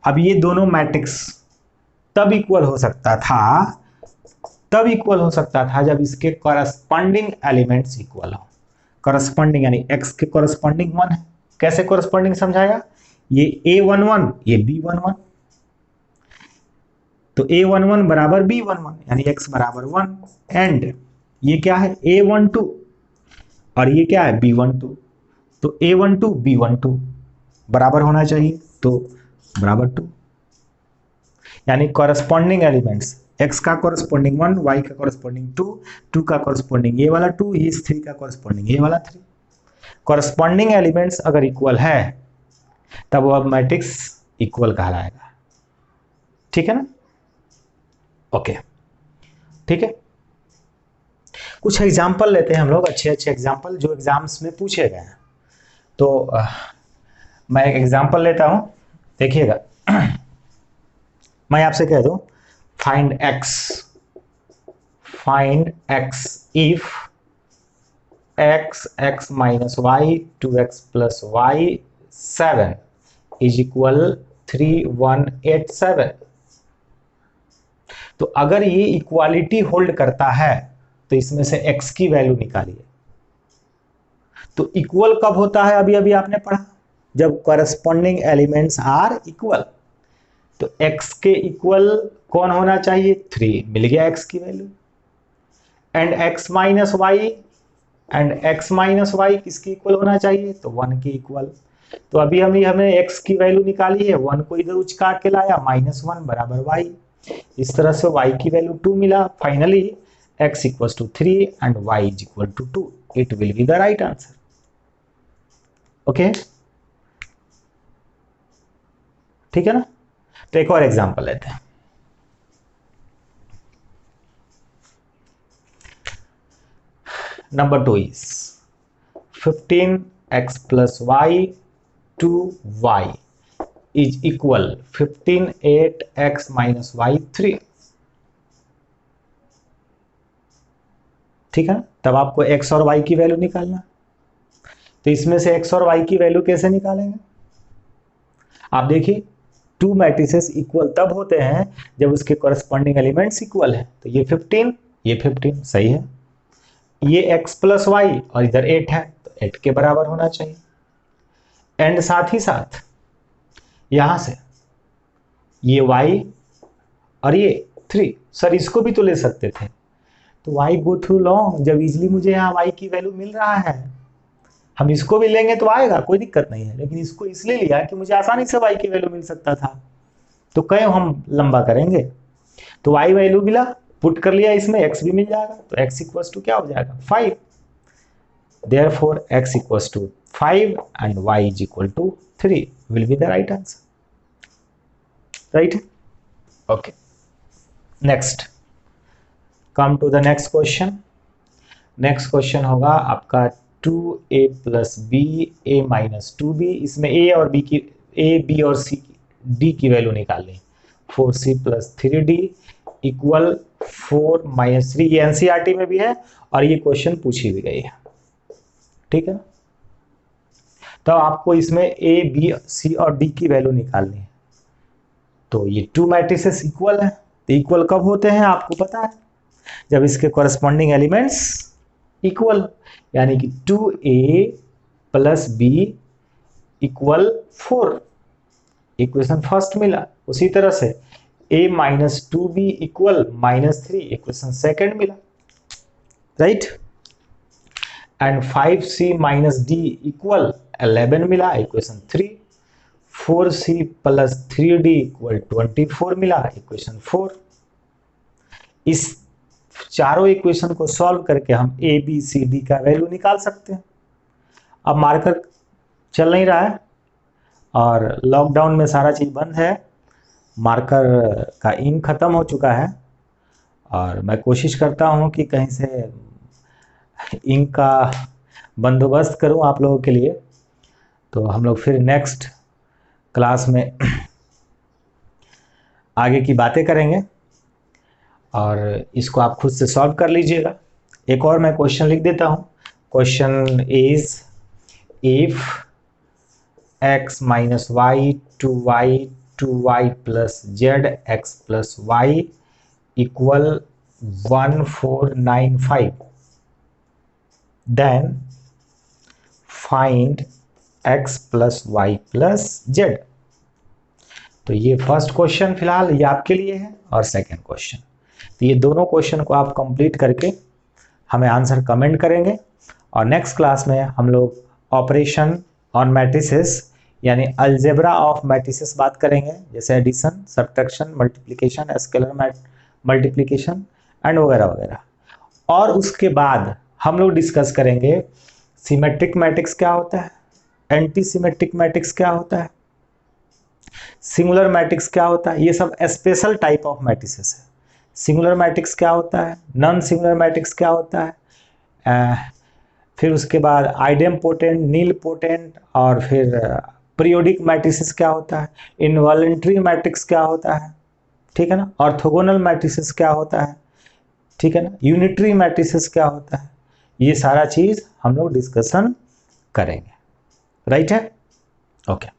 अब ये दोनों मैट्रिक्स तब इक्वल हो सकता था जब इसके कॉरस्पॉन्डिंग एलिमेंट्स इक्वल हो। कॉरस्पॉन्डिंग यानी x के कॉरस्पॉन्डिंग 1 है। कैसे कॉरस्पॉन्डिंग समझाया? ये a11 ये b11, तो a11 बराबर b11 यानी x बराबर 1 एंड ये क्या है? a12 और ये क्या है? b12। तो a12 b12 बराबर होना चाहिए, तो बराबर 2, यानी कॉरस्पॉन्डिंग एलिमेंट्स x का कॉरस्पॉन्डिंग 1, y का कॉरस्पॉन्डिंग 2, 2 का कॉरस्पॉन्डिंग ये वाला 2, इस 3 का कॉरस्पॉन्डिंग ये वाला 3। कॉरस्पॉन्डिंग एलिमेंट्स अगर इक्वल है तब वह मैट्रिक्स इक्वल कहलाएगा। ठीक है ना। ओके, ठीक है। कुछ एग्जाम्पल लेते हैं हम लोग, अच्छे एग्जाम्पल जो एग्जाम्स में पूछे गए हैं। तो मैं एक एग्जाम्पल लेता हूं, देखिएगा। मैं आपसे कह दूं find x if x minus y 2x plus y 7 is equal 3187। तो अगर ये इक्वालिटी होल्ड करता है तो इसमें से x की वैल्यू निकालिए। तो इक्वल कब होता है, अभी अभी आपने पढ़ा, जब करस्पॉन्डिंग एलिमेंट्स आर इक्वल। तो x के इक्वल कौन होना चाहिए, 3, मिल गया x की value. And x minus y किसकी इक्वल होना चाहिए, तो 1 के इक्वल। तो अभी हमें x की वैल्यू निकाली है, 1 को इधर उचका के लाया, -1 बराबर y। इस तरह से y की वैल्यू 2 मिला। Finally x equals to 3 and y is equal to 2। It will be the right answer. Okay, ठीक है ना। तो एक और एग्जांपल लेते हैं। Number 2 is 15x plus y 2y is equal 15 8x minus y 3। ठीक है ना। तब आपको x और y की वैल्यू निकालना। तो इसमें से x और y की वैल्यू कैसे निकालेंगे, आप देखिए, 2 मैट्रिसेस इक्वल तब होते हैं जब उसके कॉरस्पॉन्डिंग एलिमेंट्स इक्वल है। तो ये 15, ये 15 सही है। ये x प्लस वाई और इधर 8 है, तो 8 के बराबर होना चाहिए। एंड साथ ही साथ यहां से ये y और ये 3, सर इसको भी तो ले सकते थे। तो y गो थ्रू लॉन्ग, जब इजिली मुझे यहाँ y की वैल्यू मिल रहा है, हम इसको भी लेंगे तो आएगा, कोई दिक्कत नहीं है। लेकिन इसको इसलिए लिया कि मुझे आसानी से y की वैल्यू मिल सकता था। तो क्यों हम लंबा करेंगे। तो y वैल्यू मिला, पुट कर लिया इसमें, x भी मिल जाएगा। तो x इक्वल्स टू क्या हो जाएगा, 5। Therefore x equals to 5 and y is equal to 3 will be the right answer. Right, okay. Next, come to the next question. Next question होगा आपका 2a प्लस बी ए minus 2b। इसमें a और b की, a b और c d की value निकालनी। 4c plus 3d equal 4 minus 3। ये NCERT में भी है और ये क्वेश्चन पूछी भी गई है। ठीक है, तो आपको इसमें a b c और d की वैल्यू निकालनी है। तो ये 2 मैट्रिसेस इक्वल है। तो इक्वल कब होते हैं आपको पता है, जब इसके कॉरस्पॉन्डिंग एलिमेंट्स इक्वल, यानी कि 2a plus b equal 4, equation first मिला। उसी तरह से a minus 2b equal -3, equation second मिला। Right, and 5c minus d equal 11 मिला, equation 3। 4c plus 3d equal 24 मिला, इक्वेशन 4। इस चारों इक्वेशन को सॉल्व करके हम a b c d का वैल्यू निकाल सकते हैं। अब मार्कर चल नहीं रहा है और लॉकडाउन में सारा चीज़ बंद है, मार्कर का इंक खत्म हो चुका है और मैं कोशिश करता हूं कि कहीं से इंक का बंदोबस्त करूं आप लोगों के लिए। तो हम लोग फिर नेक्स्ट क्लास में आगे की बातें करेंगे और इसको आप खुद से सॉल्व कर लीजिएगा। एक और मैं क्वेश्चन लिख देता हूं। Question is if x minus y 2y plus z x plus y equal 1495 then find x plus y plus z. तो ये फर्स्ट क्वेश्चन फिलहाल ये आपके लिए है और सेकंड क्वेश्चन। तो ये दोनों क्वेश्चन को आप कंप्लीट करके हमें आंसर कमेंट करेंगे और नेक्स्ट क्लास में हम लोग ऑपरेशन ऑन मैट्रिसेस यानी अलजेब्रा ऑफ मैट्रिसेस बात करेंगे, जैसे addition, subtraction, multiplication, scalar multiplication and वगैरह वगैरह। और उसके बाद हम लोग डिस्कस करेंगे सिमेट्रिक मैट्रिक्स क्या होता है, एंटी सिमेट्रिक मैट्रिक्स क्या होता है, सिंगुलर मैट्रिक्स क्या होता है। ये सब स्पेशल टाइप ऑफ मैट्रिसेस है। सिंगुलर मैट्रिक्स क्या होता है, नॉन सिंगुलर मैट्रिक्स क्या होता है, फिर उसके बाद आइडेम पोटेंट, नील पोटेंट, और फिर पीरियोडिक मैट्रिसेस क्या होता है, इनवॉलेंट्री मैट्रिक्स क्या होता है, ठीक है ना, ऑर्थोगोनल मैट्रिसेस क्या होता है, ठीक है ना, यूनिटरी मैट्रिसेस क्या होता है, ये सारा चीज हम लोग डिस्कशन करेंगे। राइट है, ओके।